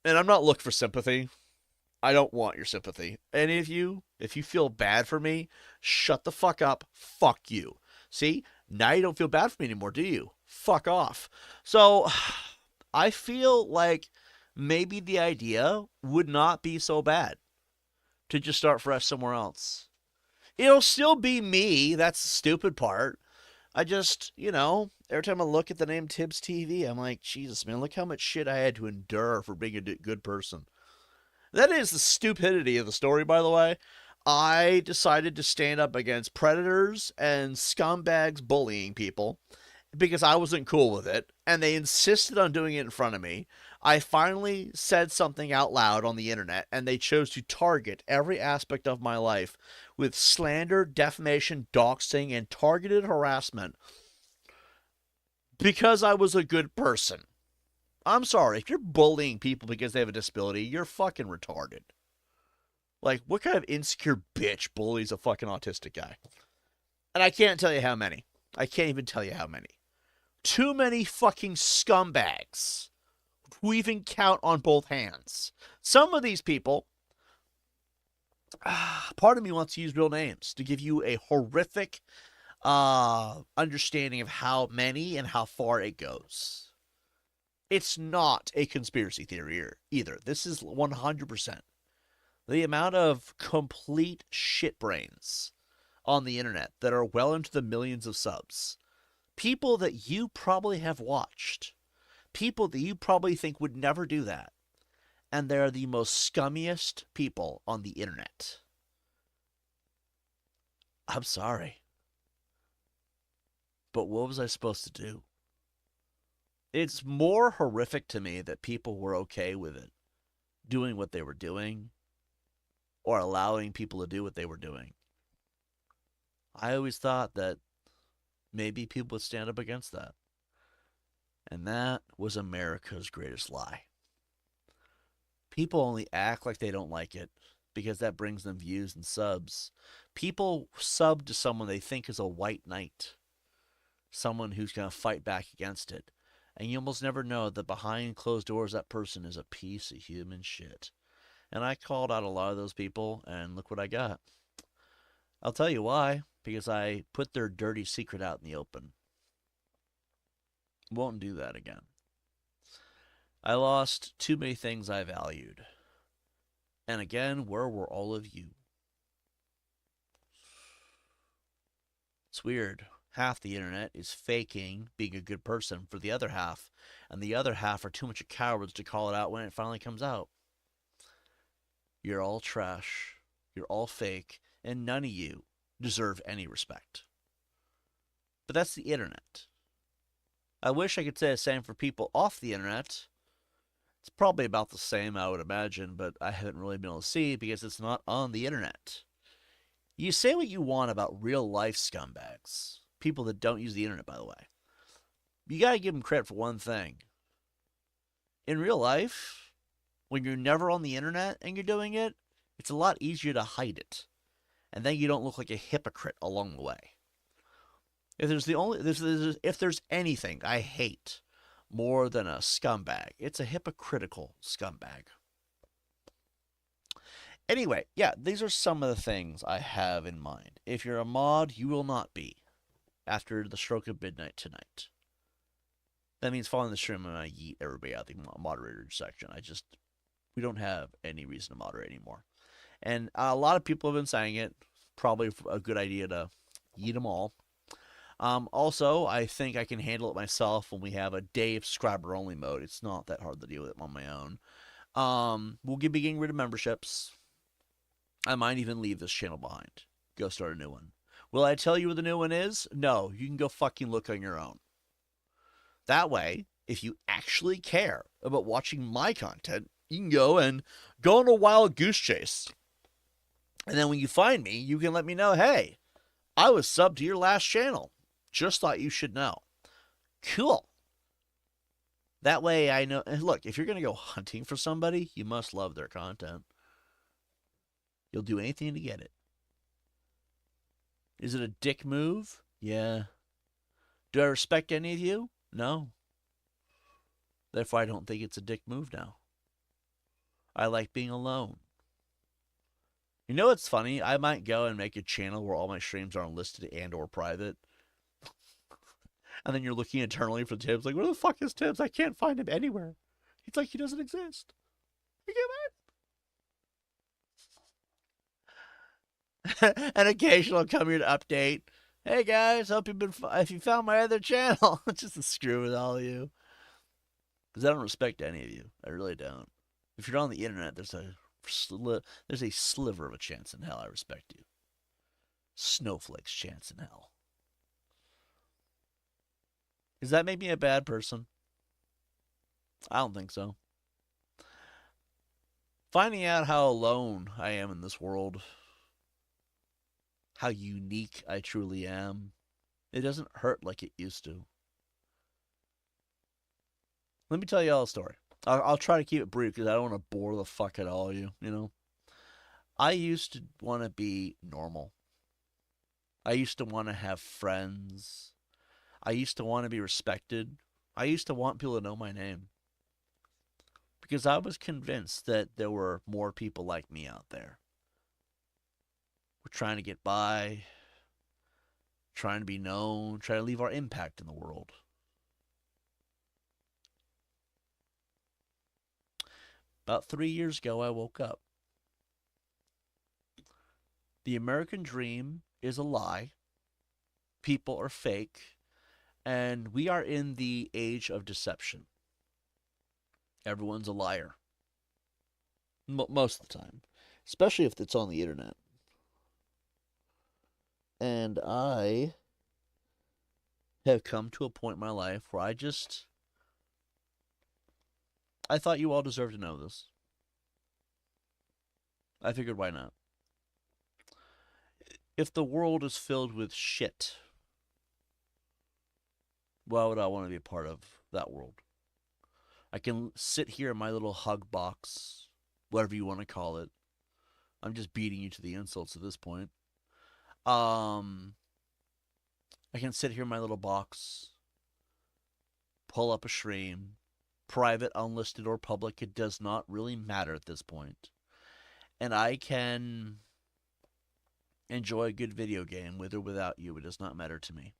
I'm not looking for sympathy. I don't want your sympathy. Any of you, if you feel bad for me, shut the fuck up. Fuck you. See? Now you don't feel bad for me anymore, do you? Fuck off. So I feel like maybe the idea would not be so bad to just start fresh somewhere else. It'll still be me. That's the stupid part. I just, every time I look at the name TiBBzTV, I'm like, Jesus, man, look how much shit I had to endure for being a good person. That is the stupidity of the story, by the way. I decided to stand up against predators and scumbags bullying people because I wasn't cool with it, and they insisted on doing it in front of me. I finally said something out loud on the internet, and they chose to target every aspect of my life with slander, defamation, doxing, and targeted harassment because I was a good person. I'm sorry, if you're bullying people because they have a disability, you're fucking retarded. Like, what kind of insecure bitch bullies a fucking autistic guy? And I can't tell you how many. I can't even tell you how many. Too many fucking scumbags who even count on both hands. Some of these people, part of me wants to use real names to give you a horrific understanding of how many and how far it goes. It's not a conspiracy theory either. This is 100%. The amount of complete shitbrains on the internet that are well into the millions of subs. People that you probably have watched. People that you probably think would never do that. And they're the most scummiest people on the internet. I'm sorry. But what was I supposed to do? It's more horrific to me that people were okay with it. Doing what they were doing. Or allowing people to do what they were doing. I always thought that maybe people would stand up against that. And that was America's greatest lie. People only act like they don't like it because that brings them views and subs. People sub to someone they think is a white knight. Someone who's going to fight back against it. And you almost never know that behind closed doors that person is a piece of human shit. And I called out a lot of those people, and look what I got. I'll tell you why. Because I put their dirty secret out in the open. Won't do that again. I lost too many things I valued. And again, where were all of you? It's weird. Half the internet is faking being a good person for the other half. And the other half are too much of cowards to call it out when it finally comes out. You're all trash. You're all fake. And none of you deserve any respect. But that's the internet. I wish I could say the same for people off the internet. It's probably about the same, I would imagine, but I haven't really been able to see because it's not on the internet. You say what you want about real life scumbags. People that don't use the internet, by the way. You gotta give them credit for one thing. In real life, when you're never on the internet and you're doing it, it's a lot easier to hide it. And then you don't look like a hypocrite along the way. If there's anything I hate more than a scumbag, it's a hypocritical scumbag. Anyway, yeah, these are some of the things I have in mind. If you're a mod, you will not be after the stroke of midnight tonight. That means following the stream and I yeet everybody out the moderator section. We don't have any reason to moderate anymore. And a lot of people have been saying it. Probably a good idea to yeet them all. Also, I think I can handle it myself when we have a day of subscriber only mode. It's not that hard to deal with it on my own. We'll be getting rid of memberships. I might even leave this channel behind. Go start a new one. Will I tell you where the new one is? No, you can go fucking look on your own. That way, if you actually care about watching my content, you can go on a wild goose chase. And then when you find me, you can let me know, hey, I was subbed to your last channel. Just thought you should know. Cool. That way I know. Look, if you're going to go hunting for somebody, you must love their content. You'll do anything to get it. Is it a dick move? Yeah. Do I respect any of you? No. Therefore, I don't think it's a dick move now. I like being alone. You know what's funny? I might go and make a channel where all my streams are unlisted and or private. And then you're looking internally for Tibbs, like, where the fuck is Tibbs? I can't find him anywhere. He's like, he doesn't exist. You get mad? An occasional come here to update. Hey guys, hope you've been. If you found my other channel, just to screw with all of you. Because I don't respect any of you. I really don't. If you're on the internet, there's a sliver of a chance in hell I respect you. Snowflake's chance in hell. Does that make me a bad person? I don't think so. Finding out how alone I am in this world, how unique I truly am, it doesn't hurt like it used to. Let me tell you all a story. I'll try to keep it brief because I don't want to bore the fuck out of all of you, you know? I used to want to be normal. I used to want to have friends. I used to want to be respected. I used to want people to know my name. Because I was convinced that there were more people like me out there. We're trying to get by, trying to be known, trying to leave our impact in the world. About 3 years ago, I woke up. The American dream is a lie. People are fake. And we are in the age of deception. Everyone's a liar. Most of the time. Especially if it's on the internet. And I have come to a point in my life where I thought you all deserved to know this. I figured, why not? If the world is filled with shit, why would I want to be a part of that world? I can sit here in my little hug box, whatever you want to call it. I'm just beating you to the insults at this point. I can sit here in my little box, pull up a stream, private, unlisted, or public. It does not really matter at this point. And I can enjoy a good video game with or without you. It does not matter to me.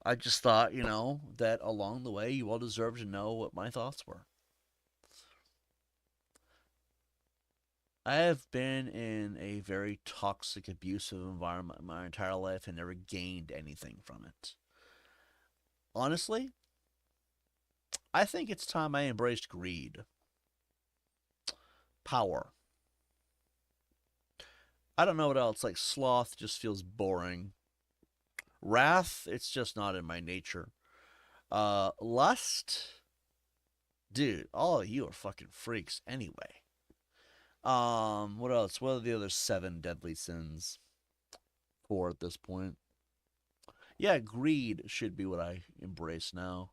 I just thought, that along the way you all deserve to know what my thoughts were. I have been in a very toxic, abusive environment my entire life and never gained anything from it. Honestly, I think it's time I embraced greed. Power. I don't know what else. Like, sloth just feels boring. Wrath, it's just not in my nature. Lust, dude, all of you are fucking freaks anyway. What else? What are the other 7 deadly sins? 4 at this point. Yeah, greed should be what I embrace now.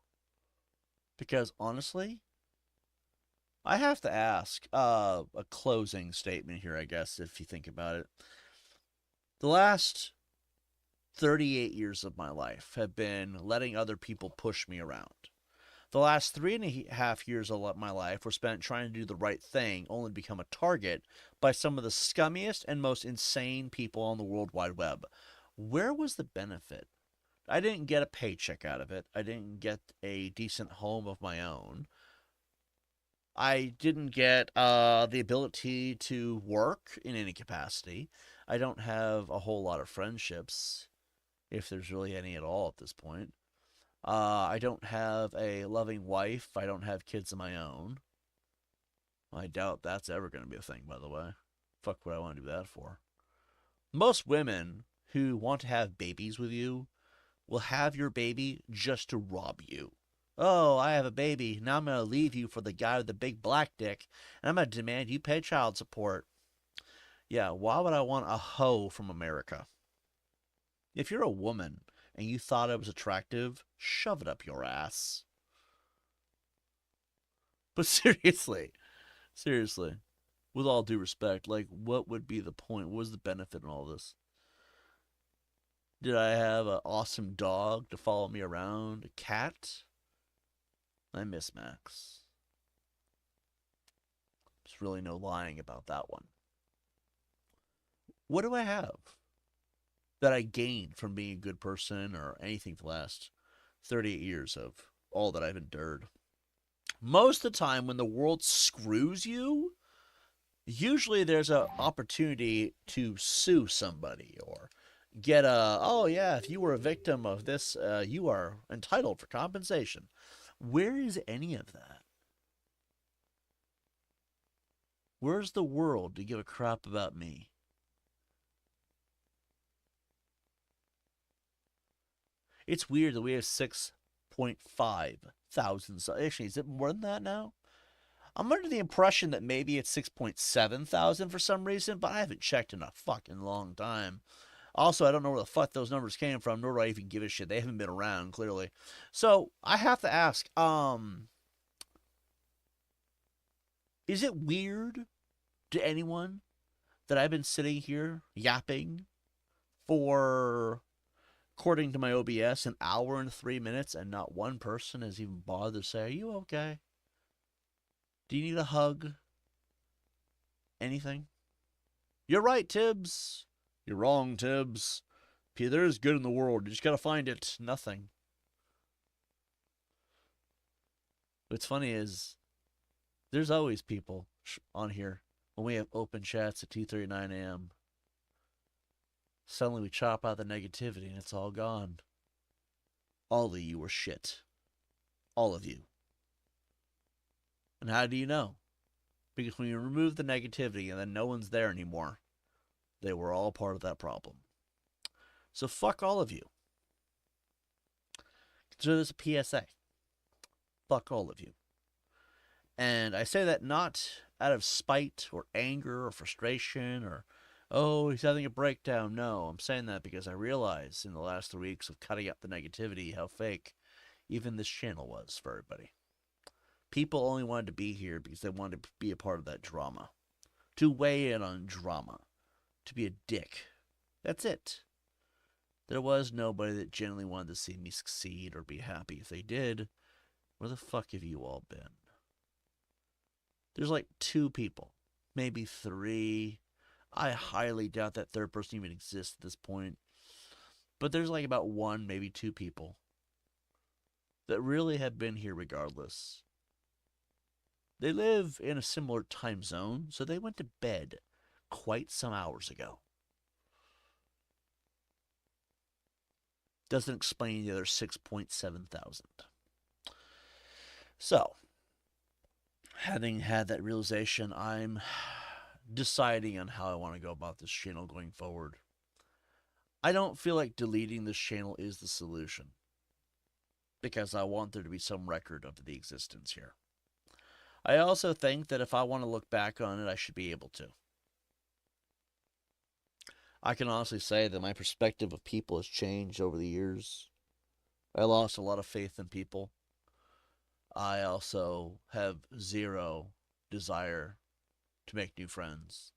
Because honestly, I have to ask a closing statement here, I guess, if you think about it. The last 38 years of my life have been letting other people push me around. The last 3.5 years of my life were spent trying to do the right thing, only to become a target by some of the scummiest and most insane people on the World Wide Web. Where was the benefit? I didn't get a paycheck out of it. I didn't get a decent home of my own. I didn't get the ability to work in any capacity. I don't have a whole lot of friendships, if there's really any at all at this point. I don't have a loving wife. I don't have kids of my own. I doubt that's ever going to be a thing, by the way. Fuck would I want to do that for? Most women who want to have babies with you will have your baby just to rob you. Oh, I have a baby. Now I'm going to leave you for the guy with the big black dick, and I'm going to demand you pay child support. Yeah, why would I want a hoe from America? If you're a woman and you thought I was attractive, shove it up your ass. But seriously, with all due respect, like, what would be the point? What was the benefit in all this? Did I have an awesome dog to follow me around? A cat? I miss Max. There's really no lying about that one. What do I have that I gained from being a good person or anything the last 38 years of all that I've endured. Most of the time, when the world screws you, usually there's an opportunity to sue somebody or get a, oh yeah, if you were a victim of this, you are entitled for compensation. Where is any of that? Where's the world to give a crap about me? It's weird that we have 6.5 thousand. Actually, is it more than that now? I'm under the impression that maybe it's 6.7 thousand for some reason, but I haven't checked in a fucking long time. Also, I don't know where the fuck those numbers came from, nor do I even give a shit. They haven't been around, clearly. So I have to ask, is it weird to anyone that I've been sitting here yapping for, according to my OBS, an hour and 3 minutes, and not one person has even bothered to say, "Are you okay? Do you need a hug? Anything?" You're right, Tibbs. You're wrong, Tibbs. There is good in the world. You just gotta find it. Nothing. What's funny is there's always people on here when we have open chats at 2:39 a.m. Suddenly we chop out the negativity and it's all gone. All of you were shit. All of you. And how do you know? Because when you remove the negativity and then no one's there anymore, they were all part of that problem. So fuck all of you. Consider this a PSA. Fuck all of you. And I say that not out of spite or anger or frustration or, oh, he's having a breakdown. No, I'm saying that because I realized in the last 3 weeks of cutting up the negativity how fake even this channel was for everybody. People only wanted to be here because they wanted to be a part of that drama. To weigh in on drama. To be a dick. That's it. There was nobody that genuinely wanted to see me succeed or be happy. If they did, where the fuck have you all been? There's like 2 people, maybe 3. I highly doubt that third person even exists at this point. But there's like about 1, maybe 2 people that really have been here regardless. They live in a similar time zone, so they went to bed quite some hours ago. Doesn't explain the other 6.7 thousand. So, having had that realization, I'm deciding on how I want to go about this channel going forward. I don't feel like deleting this channel is the solution, because I want there to be some record of the existence here. I also think that if I want to look back on it, I should be able to. I can honestly say that my perspective of people has changed over the years. I lost a lot of faith in people. I also have zero desire to make new friends.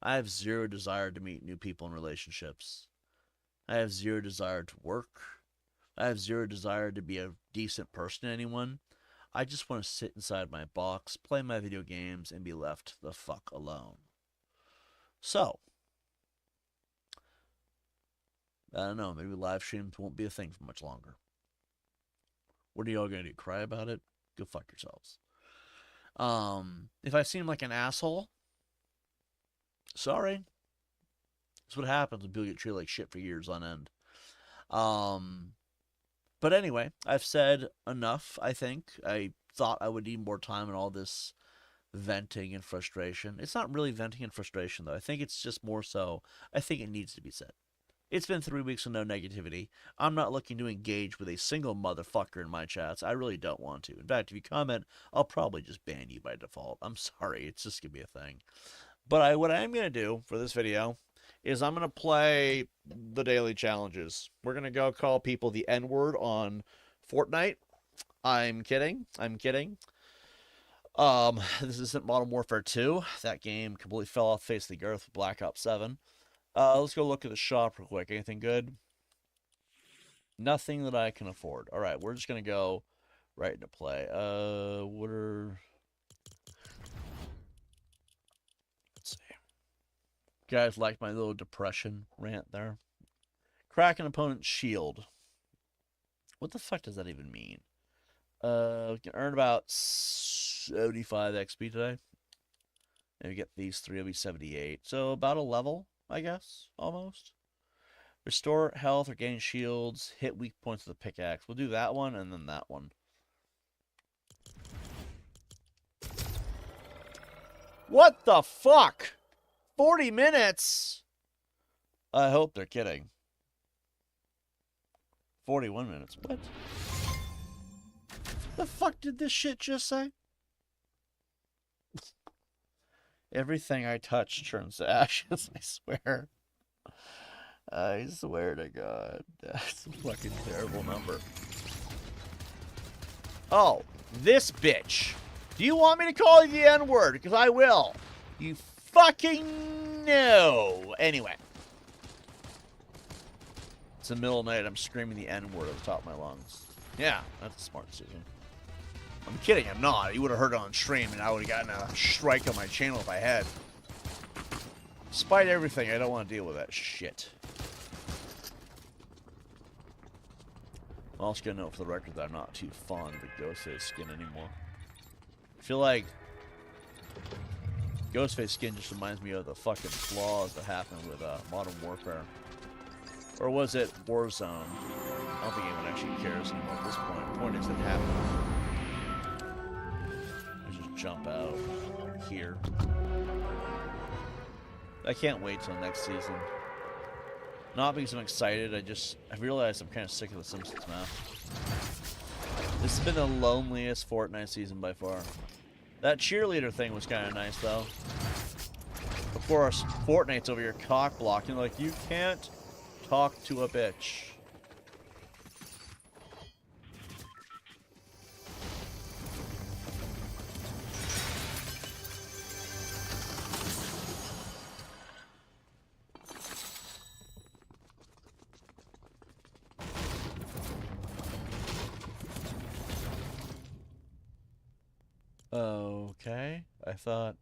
I have zero desire to meet new people in relationships. I have zero desire to work. I have zero desire to be a decent person to anyone. I just want to sit inside my box, play my video games, and be left the fuck alone. So, I don't know, maybe live streams won't be a thing for much longer. What are y'all gonna do? Cry about it? Go fuck yourselves. If I seem like an asshole, sorry. That's what happens when people get treated like shit for years on end. But anyway, I've said enough, I think. I thought I would need more time in all this venting and frustration. It's not really venting and frustration, though. I think it's just more so, I think it needs to be said. It's been 3 weeks with no negativity. I'm not looking to engage with a single motherfucker in my chats. I really don't want to. In fact, if you comment, I'll probably just ban you by default. I'm sorry. It's just going to be a thing. But what I am going to do for this video is I'm going to play the daily challenges. We're going to go call people the N-word on Fortnite. I'm kidding. I'm kidding. This isn't Modern Warfare 2. That game completely fell off the face of the earth with Black Ops 7. Let's go look at the shop real quick. Anything good? Nothing that I can afford. All right, we're just going to go right into play. What are... Let's see. You guys like my little depression rant there? Crack an opponent's shield. What the fuck does that even mean? We can earn about 75 XP today. And we get these three, it'll be 78. So about a level, I guess, almost. Restore health or gain shields. Hit weak points with a pickaxe. We'll do that one and then that one. What the fuck? 40 minutes? I hope they're kidding. 41 minutes. What? The fuck did this shit just say? Everything I touch turns to ashes, I swear. I swear to God. That's a fucking terrible number. Oh, this bitch. Do you want me to call you the N-word? Because I will. You fucking know. Anyway. It's the middle of the night. I'm screaming the N-word at the top of my lungs. Yeah, that's a smart decision. I'm kidding. I'm not. You would have heard it on stream, and I would have gotten a strike on my channel if I had. Despite everything, I don't want to deal with that shit. I'm also going to note for the record that I'm not too fond of the Ghostface skin anymore. I feel like Ghostface skin just reminds me of the fucking flaws that happened with Modern Warfare. Or was it Warzone? I don't think anyone actually cares anymore at this point. The point is it happened. I just jump out here. I can't wait till next season. Not because I'm excited, I realized I'm kind of sick of the Simpsons map. This has been the loneliest Fortnite season by far. That cheerleader thing was kind of nice, though. Of course, Fortnite's over here cock blocking, like, you can't talk to a bitch. Okay, I thought...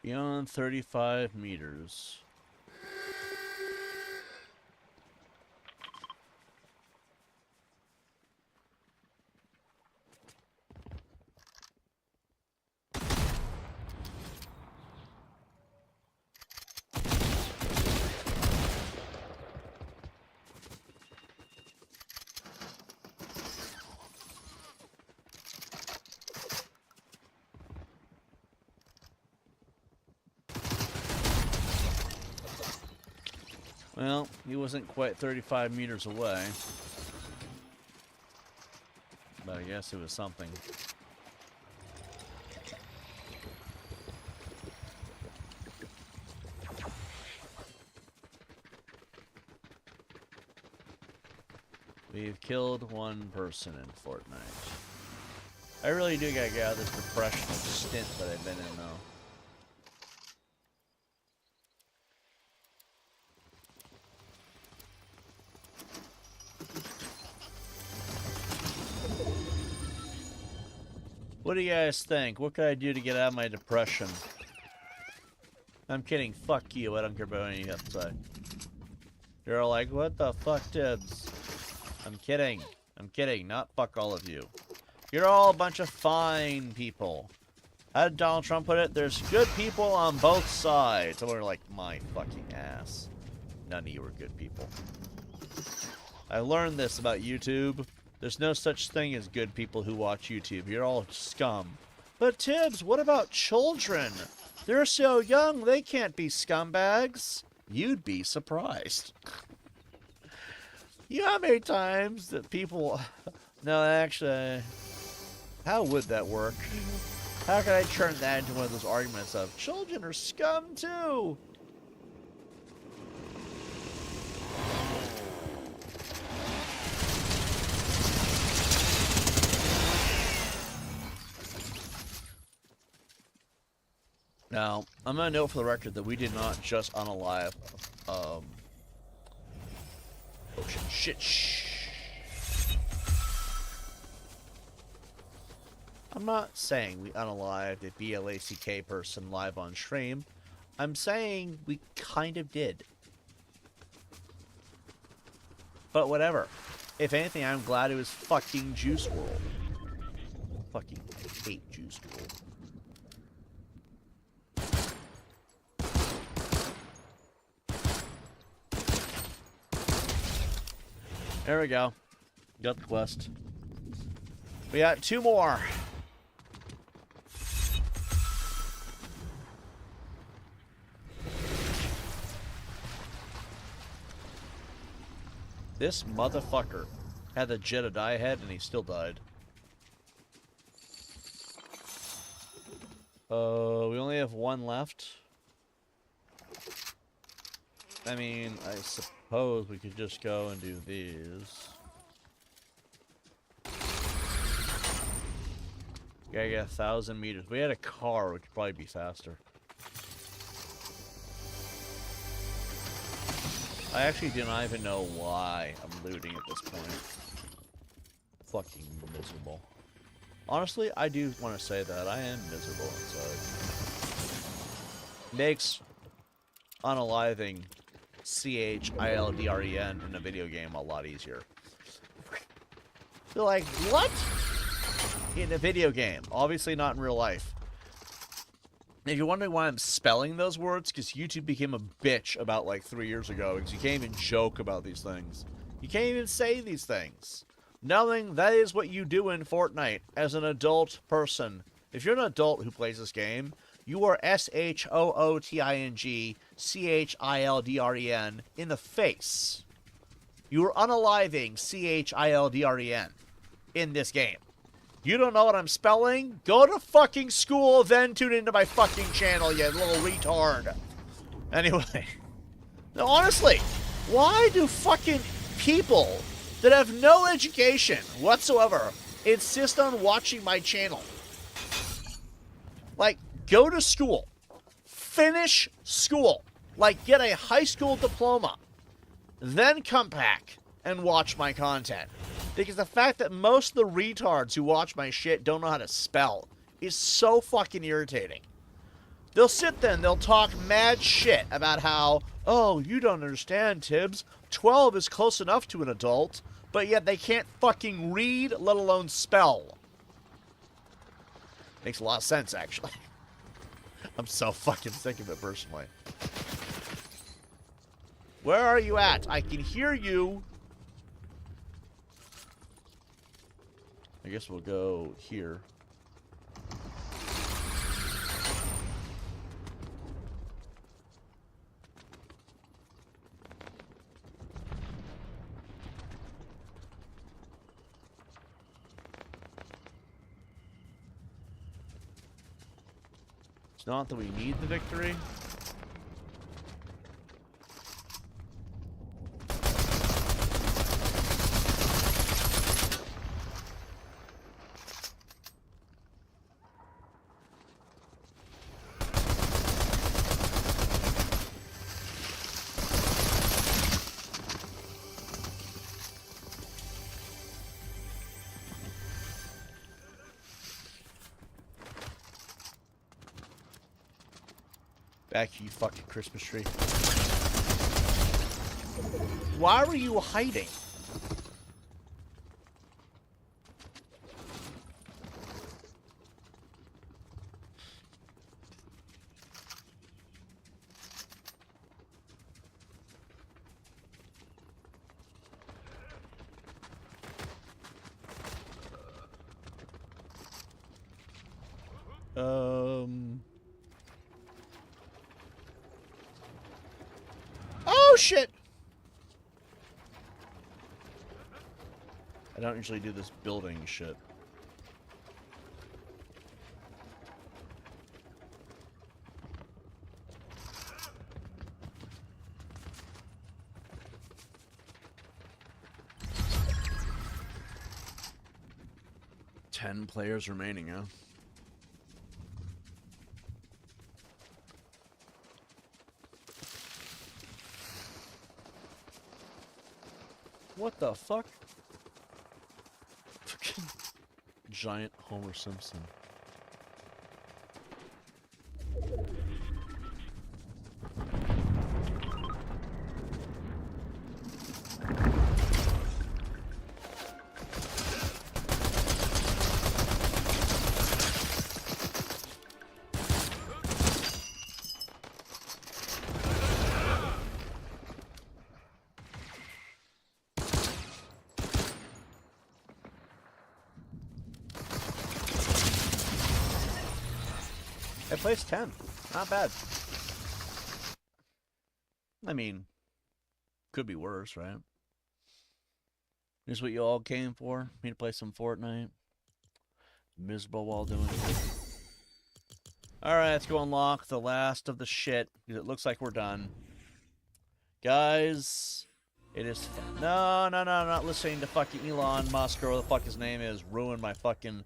Beyond 35 meters. Well, he wasn't quite 35 meters away. But I guess it was something. We've killed one person in Fortnite. I really do gotta get out of this depressional stint that I've been in, though. What do you guys think? What can I do to get out of my depression? I'm kidding. Fuck you. I don't care about anything you have to say. You're all like, what the fuck, TiBBz? I'm kidding. I'm kidding. Not fuck all of you. You're all a bunch of fine people. How did Donald Trump put it? There's good people on both sides. Some are like, my fucking ass. None of you are good people. I learned this about YouTube. There's no such thing as good people who watch YouTube. You're all scum. But Tibbs, what about children? They're so young, they can't be scumbags. You'd be surprised. You know how many times that people... No, actually... How would that work? How could I turn that into one of those arguments of, children are scum too? Now, I'm going to note for the record that we did not just unalive, oh shit. I'm not saying we unalived a BLACK person live on stream. I'm saying we kind of did. But whatever. If anything, I'm glad it was fucking Juice WRLD. Fucking hate Juice WRLD. There we go. Got the quest. We got 2 more. This motherfucker had the Jedediah head and he still died. We only have 1 left. I mean, I suppose we could just go and do these. Gotta get 1,000 meters. We had a car, which would probably be faster. I actually do not even know why I'm looting at this point. Fucking miserable. Honestly, I do want to say that. I am miserable inside. Makes unaliving CHILDREN in a video game a lot easier. They're like, what? In a video game. Obviously not in real life. If you're wondering why I'm spelling those words, because YouTube became a bitch about like 3 years ago, because you can't even joke about these things. You can't even say these things. Knowing that is what you do in Fortnite as an adult person. If you're an adult who plays this game, you are SHOOTINGCHILDREN in the face. You are unaliving CHILDREN in this game. You don't know what I'm spelling? Go to fucking school, then tune into my fucking channel, you little retard. Anyway. No, honestly, why do fucking people that have no education whatsoever insist on watching my channel? Like, go to school. Finish school. Like, get a high school diploma. Then come back and watch my content. Because the fact that most of the retards who watch my shit don't know how to spell is so fucking irritating. They'll sit there and they'll talk mad shit about how, oh, you don't understand, Tibbs. 12 is close enough to an adult, but yet they can't fucking read, let alone spell. Makes a lot of sense, actually. I'm so fucking sick of it, personally. Where are you at? I can hear you. I guess we'll go here. It's not that we need the victory. Back to you fucking Christmas tree. Why were you hiding? Oh shit! I don't usually do this building shit. Ten players remaining, huh? What the fuck? Fucking giant Homer Simpson. I placed 10. Not bad. I mean, could be worse, right? This is what you all came for? Me to play some Fortnite? Miserable while doing it. Alright, let's go unlock the last of the shit. It looks like we're done. Guys, it is... No, I'm not listening to fucking Elon Musk or what the fuck his name is. Ruin my fucking...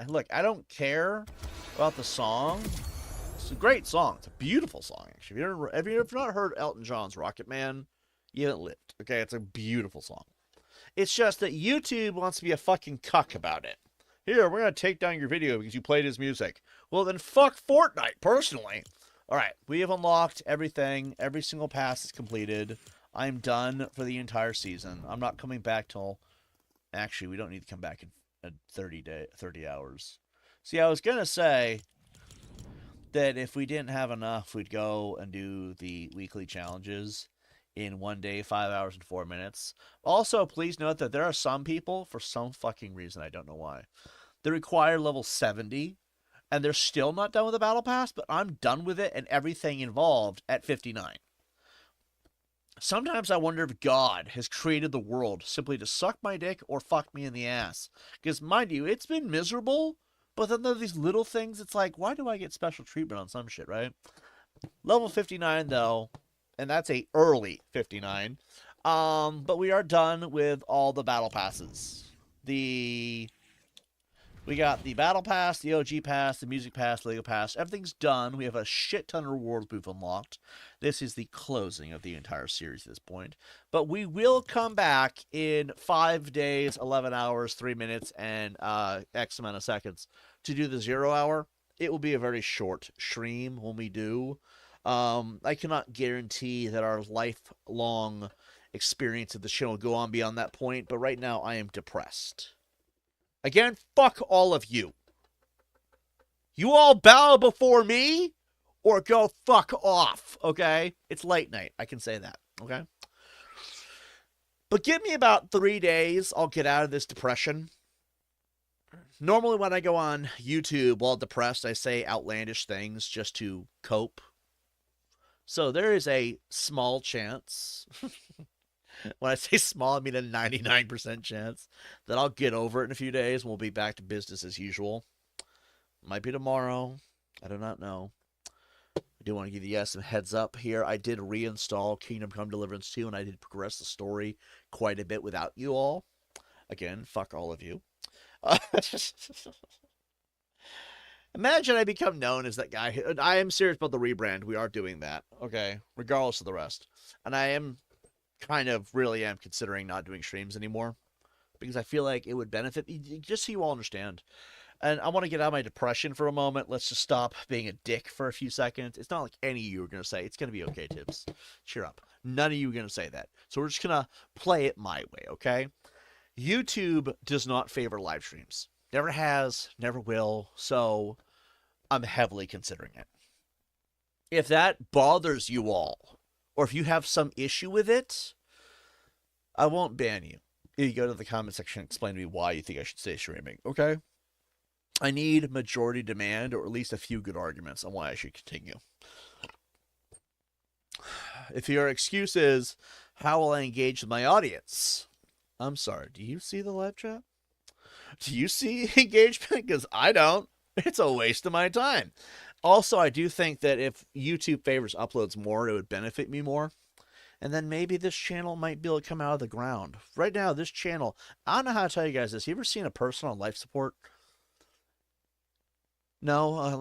Look, I don't care about the song. It's a great song. It's a beautiful song, actually. If you've not heard Elton John's Rocket Man, you haven't lived. Okay, it's a beautiful song. It's just that YouTube wants to be a fucking cuck about it. Here, we're going to take down your video because you played his music. Well, then fuck Fortnite, personally. Alright, we have unlocked everything. Every single pass is completed. I'm done for the entire season. I'm not coming back till... Actually, we don't need to come back in 30 hours. See, I was going to say that if we didn't have enough, we'd go and do the weekly challenges in 1 day, 5 hours, and 4 minutes. Also, please note that there are some people, for some fucking reason, I don't know why, that require level 70, and they're still not done with the battle pass, but I'm done with it and everything involved at 59. Sometimes I wonder if God has created the world simply to suck my dick or fuck me in the ass. Because, mind you, it's been miserable, but then there are these little things, it's like, why do I get special treatment on some shit, right? Level 59, though, and that's a early 59. But we are done with all the battle passes. We got the battle pass, the OG pass, the music pass, Lego pass. Everything's done. We have a shit ton of rewards we've unlocked. This is the closing of the entire series at this point. But we will come back in 5 days, 11 hours, 3 minutes, and X amount of seconds to do the 0 hour. It will be a very short stream when we do. I cannot guarantee that our lifelong experience of the show will go on beyond that point, but right now I am depressed. Again, fuck all of you. You all bow before me or go fuck off, okay? It's late night. I can say that, okay? But give me about 3 days. I'll get out of this depression. Normally when I go on YouTube while depressed, I say outlandish things just to cope. So there is a small chance... When I say small, I mean a 99% chance that I'll get over it in a few days and we'll be back to business as usual. Might be tomorrow. I do not know. I do want to give you guys some heads up here. I did reinstall Kingdom Come Deliverance 2 and I did progress the story quite a bit without you all. Again, fuck all of you. Imagine I become known as that guy. I am serious about the rebrand. We are doing that. Okay. Regardless of the rest. And I am... kind of really am considering not doing streams anymore because I feel like it would benefit me, just so you all understand. And I want to get out of my depression for a moment. Let's just stop being a dick for a few seconds. It's not like any of you are going to say, it's going to be okay, Tibbs. Cheer up. None of you are going to say that. So we're just going to play it my way, okay? YouTube does not favor live streams. Never has, never will. So I'm heavily considering it. If that bothers you all, or if you have some issue with it, I won't ban you. If you go to the comment section and explain to me why you think I should stay streaming, okay? I need majority demand, or at least a few good arguments on why I should continue. If your excuse is, how will I engage with my audience? I'm sorry, do you see the live chat? Do you see engagement? Because I don't. It's a waste of my time. Also, I do think that if YouTube favors uploads more, it would benefit me more. And then maybe this channel might be able to come out of the ground. Right now, this channel, I don't know how to tell you guys this. You ever seen a person on life support? No?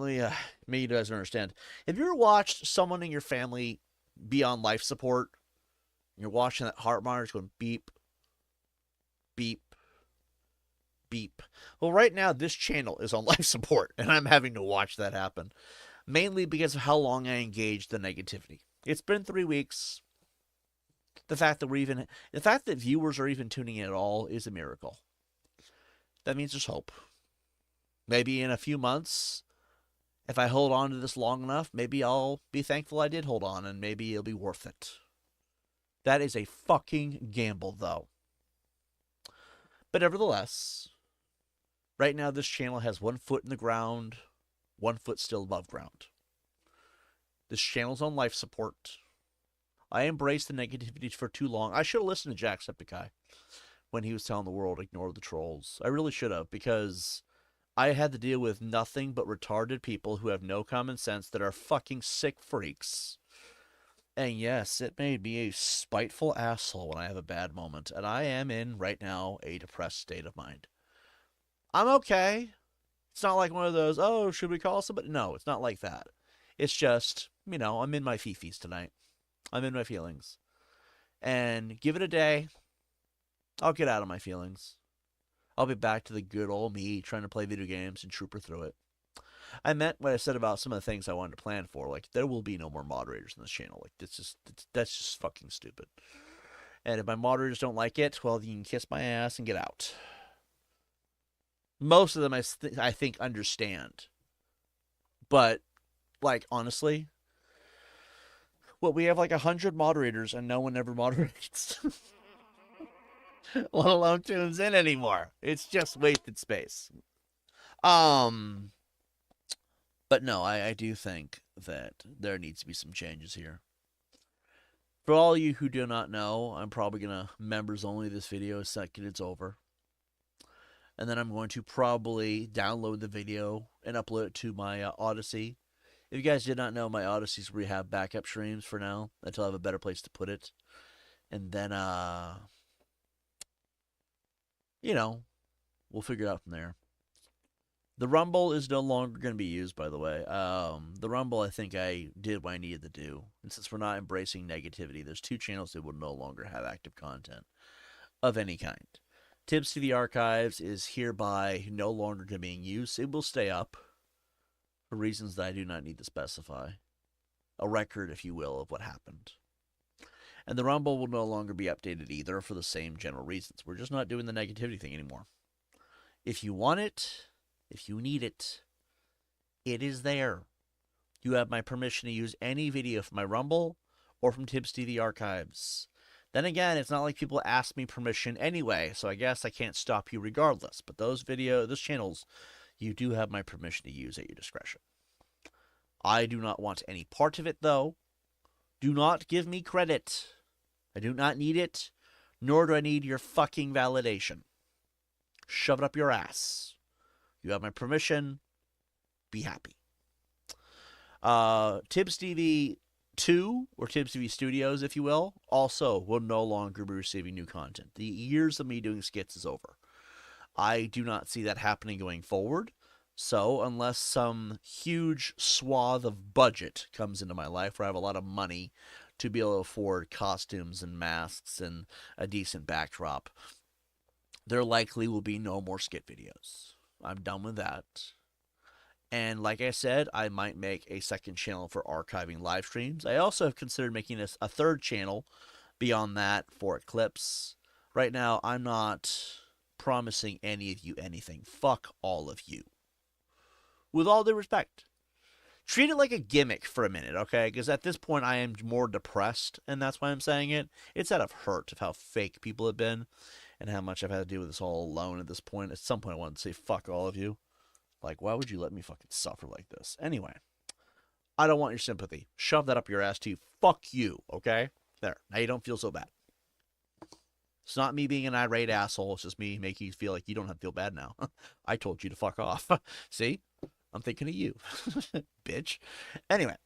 Maybe you guys don't understand. Have you ever watched someone in your family be on life support? You're watching that heart monitor going beep, beep, beep. Well, right now, this channel is on life support, and I'm having to watch that happen. Mainly because of how long I engaged the negativity. It's been 3 weeks. The fact that viewers are even tuning in at all is a miracle. That means there's hope. Maybe in a few months, if I hold on to this long enough, maybe I'll be thankful I did hold on, and maybe it'll be worth it. That is a fucking gamble, though. But nevertheless, right now this channel has 1 foot in the ground, 1 foot still above ground. This channel's on life support. I embraced the negativity for too long. I should have listened to Jacksepticeye when he was telling the world, ignore the trolls. I really should have, because I had to deal with nothing but retarded people who have no common sense that are fucking sick freaks. And yes, it made me a spiteful asshole when I have a bad moment. And I am in, right now, a depressed state of mind. I'm okay. It's not like one of those, oh, should we call somebody? No, it's not like that. It's just, I'm in my fifis tonight. I'm in my feelings. And give it a day. I'll get out of my feelings. I'll be back to the good old me trying to play video games and trooper through it. I meant what I said about some of the things I wanted to plan for. Like, there will be no more moderators in this channel. Like, that's just fucking stupid. And if my moderators don't like it, well, you can kiss my ass and get out. Most of them, I think, understand. But, like, honestly, we have like 100 moderators and no one ever moderates. Let alone tunes in anymore. It's just wasted space. But no, I do think that there needs to be some changes here. For all you who do not know, I'm probably going to members only this video a second it's over. And then I'm going to probably download the video and upload it to my Odyssey. If you guys did not know, my Odyssey's where we have backup streams for now until I have a better place to put it. And then, we'll figure it out from there. The Rumble is no longer going to be used, by the way. The Rumble, I think I did what I needed to do. And since we're not embracing negativity, there's 2 channels that will no longer have active content of any kind. TiBBzTV Archives is hereby no longer going to be in use. It will stay up for reasons that I do not need to specify. A record, if you will, of what happened. And the Rumble will no longer be updated either for the same general reasons. We're just not doing the negativity thing anymore. If you want it, if you need it, it is there. You have my permission to use any video from my Rumble or from TiBBzTV Archives. Then again, it's not like people ask me permission anyway, so I guess I can't stop you regardless. But those channels, you do have my permission to use at your discretion. I do not want any part of it, though. Do not give me credit. I do not need it, nor do I need your fucking validation. Shove it up your ass. You have my permission. Be happy. TiBBzTV 2, or TiBBzTV Studios, if you will, also will no longer be receiving new content. The years of me doing skits is over. I do not see that happening going forward. So, unless some huge swath of budget comes into my life where I have a lot of money to be able to afford costumes and masks and a decent backdrop, there likely will be no more skit videos. I'm done with that. And like I said, I might make a second channel for archiving live streams. I also have considered making a third channel beyond that for clips. Right now, I'm not promising any of you anything. Fuck all of you. With all due respect. Treat it like a gimmick for a minute, okay? Because at this point, I am more depressed, and that's why I'm saying it. It's out of hurt of how fake people have been and how much I've had to deal with this all alone at this point. At some point, I want to say fuck all of you. Like, why would you let me fucking suffer like this? Anyway, I don't want your sympathy. Shove that up your ass too. Fuck you, okay? There. Now you don't feel so bad. It's not me being an irate asshole. It's just me making you feel like you don't have to feel bad now. I told you to fuck off. See? I'm thinking of you. Bitch. Anyway.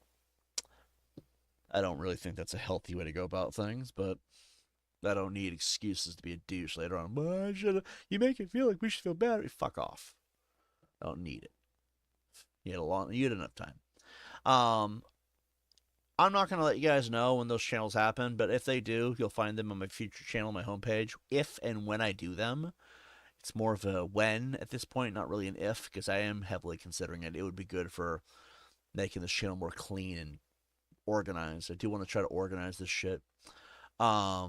I don't really think that's a healthy way to go about things, but I don't need excuses to be a douche later on. Well, you make it feel like we should feel bad. Fuck off. I don't need it. You had enough time. I'm not going to let you guys know when those channels happen, but if they do, you'll find them on my future channel, my homepage. If and when I do them, it's more of a when at this point, not really an if, because I am heavily considering it. It would be good for making this channel more clean and organized. I do want to try to organize this shit. I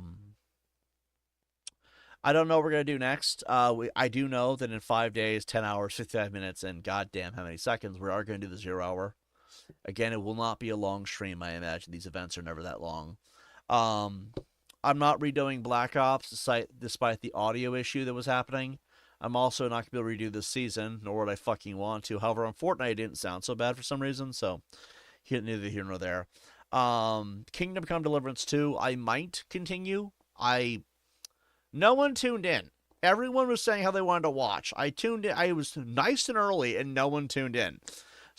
don't know what we're going to do next. I do know that in 5 days, 10 hours, 55 minutes, and goddamn how many seconds, we are going to do the 0 hour. Again, it will not be a long stream, I imagine. These events are never that long. I'm not redoing Black Ops despite the audio issue that was happening. I'm also not going to be able to redo this season, nor would I fucking want to. However, on Fortnite, it didn't sound so bad for some reason, so neither here nor there. Kingdom Come Deliverance 2, I might continue. No one tuned in. Everyone was saying how they wanted to watch. I tuned in. I was nice and early, and no one tuned in.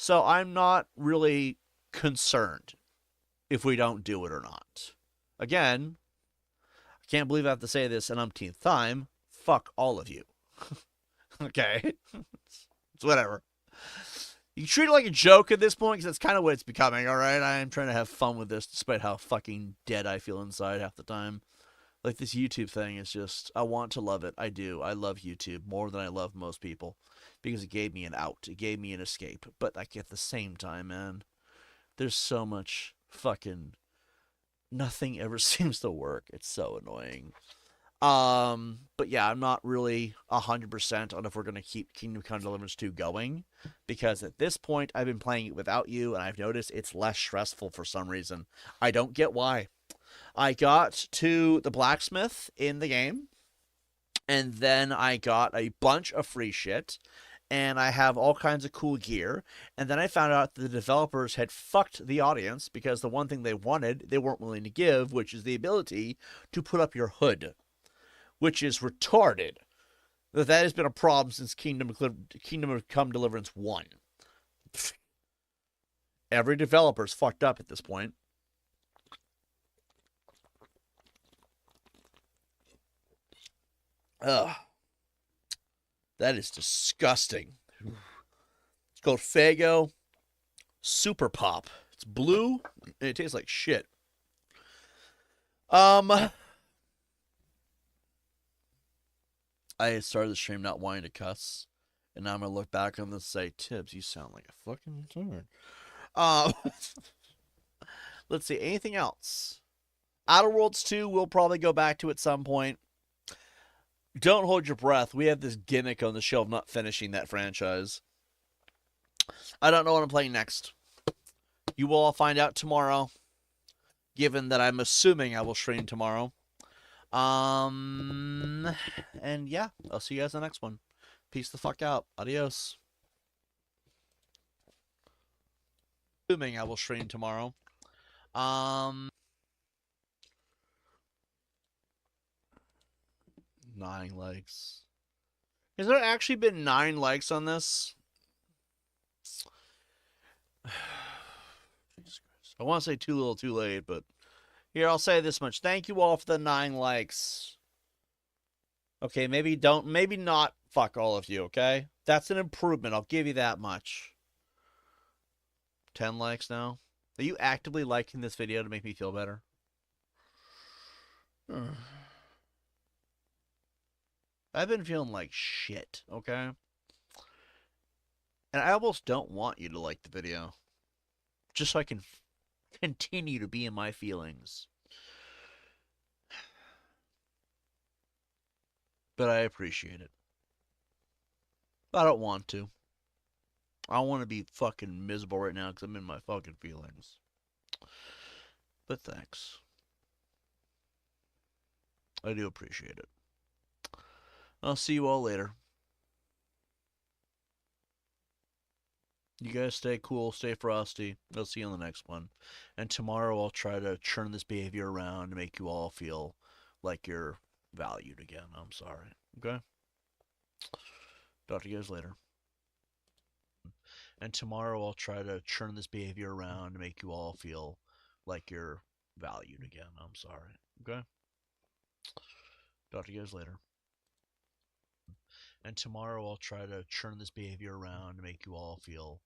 So I'm not really concerned if we don't do it or not. Again, I can't believe I have to say this an umpteenth time. Fuck all of you. Okay? It's whatever. You treat it like a joke at this point because that's kind of what it's becoming, alright? I am trying to have fun with this despite how fucking dead I feel inside half the time. Like, this YouTube thing is just, I want to love it. I do. I love YouTube more than I love most people because it gave me an out. It gave me an escape. But, like, at the same time, man, there's so much fucking, nothing ever seems to work. It's so annoying. But yeah, I'm not really 100% on if we're going to keep Kingdom Come Deliverance 2 going because at this point, I've been playing it without you and I've noticed it's less stressful for some reason. I don't get why. I got to the blacksmith in the game, and then I got a bunch of free shit, and I have all kinds of cool gear, and then I found out that the developers had fucked the audience because the one thing they wanted, they weren't willing to give, which is the ability to put up your hood, which is retarded. That has been a problem since Kingdom Come Deliverance 1. Every developer's fucked up at this point. Ugh. That is disgusting. It's called Faygo Super Pop. It's blue and it tastes like shit. I started the stream not wanting to cuss, and now I'm gonna look back on this and say, Tibbs, you sound like a fucking retard. Let's see, anything else? Outer Worlds 2, we'll probably go back to at some point. Don't hold your breath. We have this gimmick on the show of not finishing that franchise. I don't know what I'm playing next. You will all find out tomorrow, given that I'm assuming I will stream tomorrow. And yeah, I'll see you guys in the next one. Peace the fuck out. Adios. Assuming I will stream tomorrow. 9 likes. Has there actually been 9 likes on this? Jesus Christ. I want to say too little too late, but here, I'll say this much. Thank you all for the 9 likes. Okay, maybe not fuck all of you, okay? That's an improvement. I'll give you that much. 10 likes now. Are you actively liking this video to make me feel better? I've been feeling like shit, okay? And I almost don't want you to like the video. Just so I can continue to be in my feelings. But I appreciate it. I don't want to. I want to be fucking miserable right now because I'm in my fucking feelings. But thanks. I do appreciate it. I'll see you all later. You guys stay cool, stay frosty. I'll see you on the next one. And tomorrow I'll try to turn this behavior around to make you all feel like you're valued again. I'm sorry. Okay? Talk to you guys later. And tomorrow I'll try to turn this behavior around to make you all feel like you're valued again. I'm sorry. Okay? Talk to you guys later. And tomorrow I'll try to turn this behavior around to make you all feel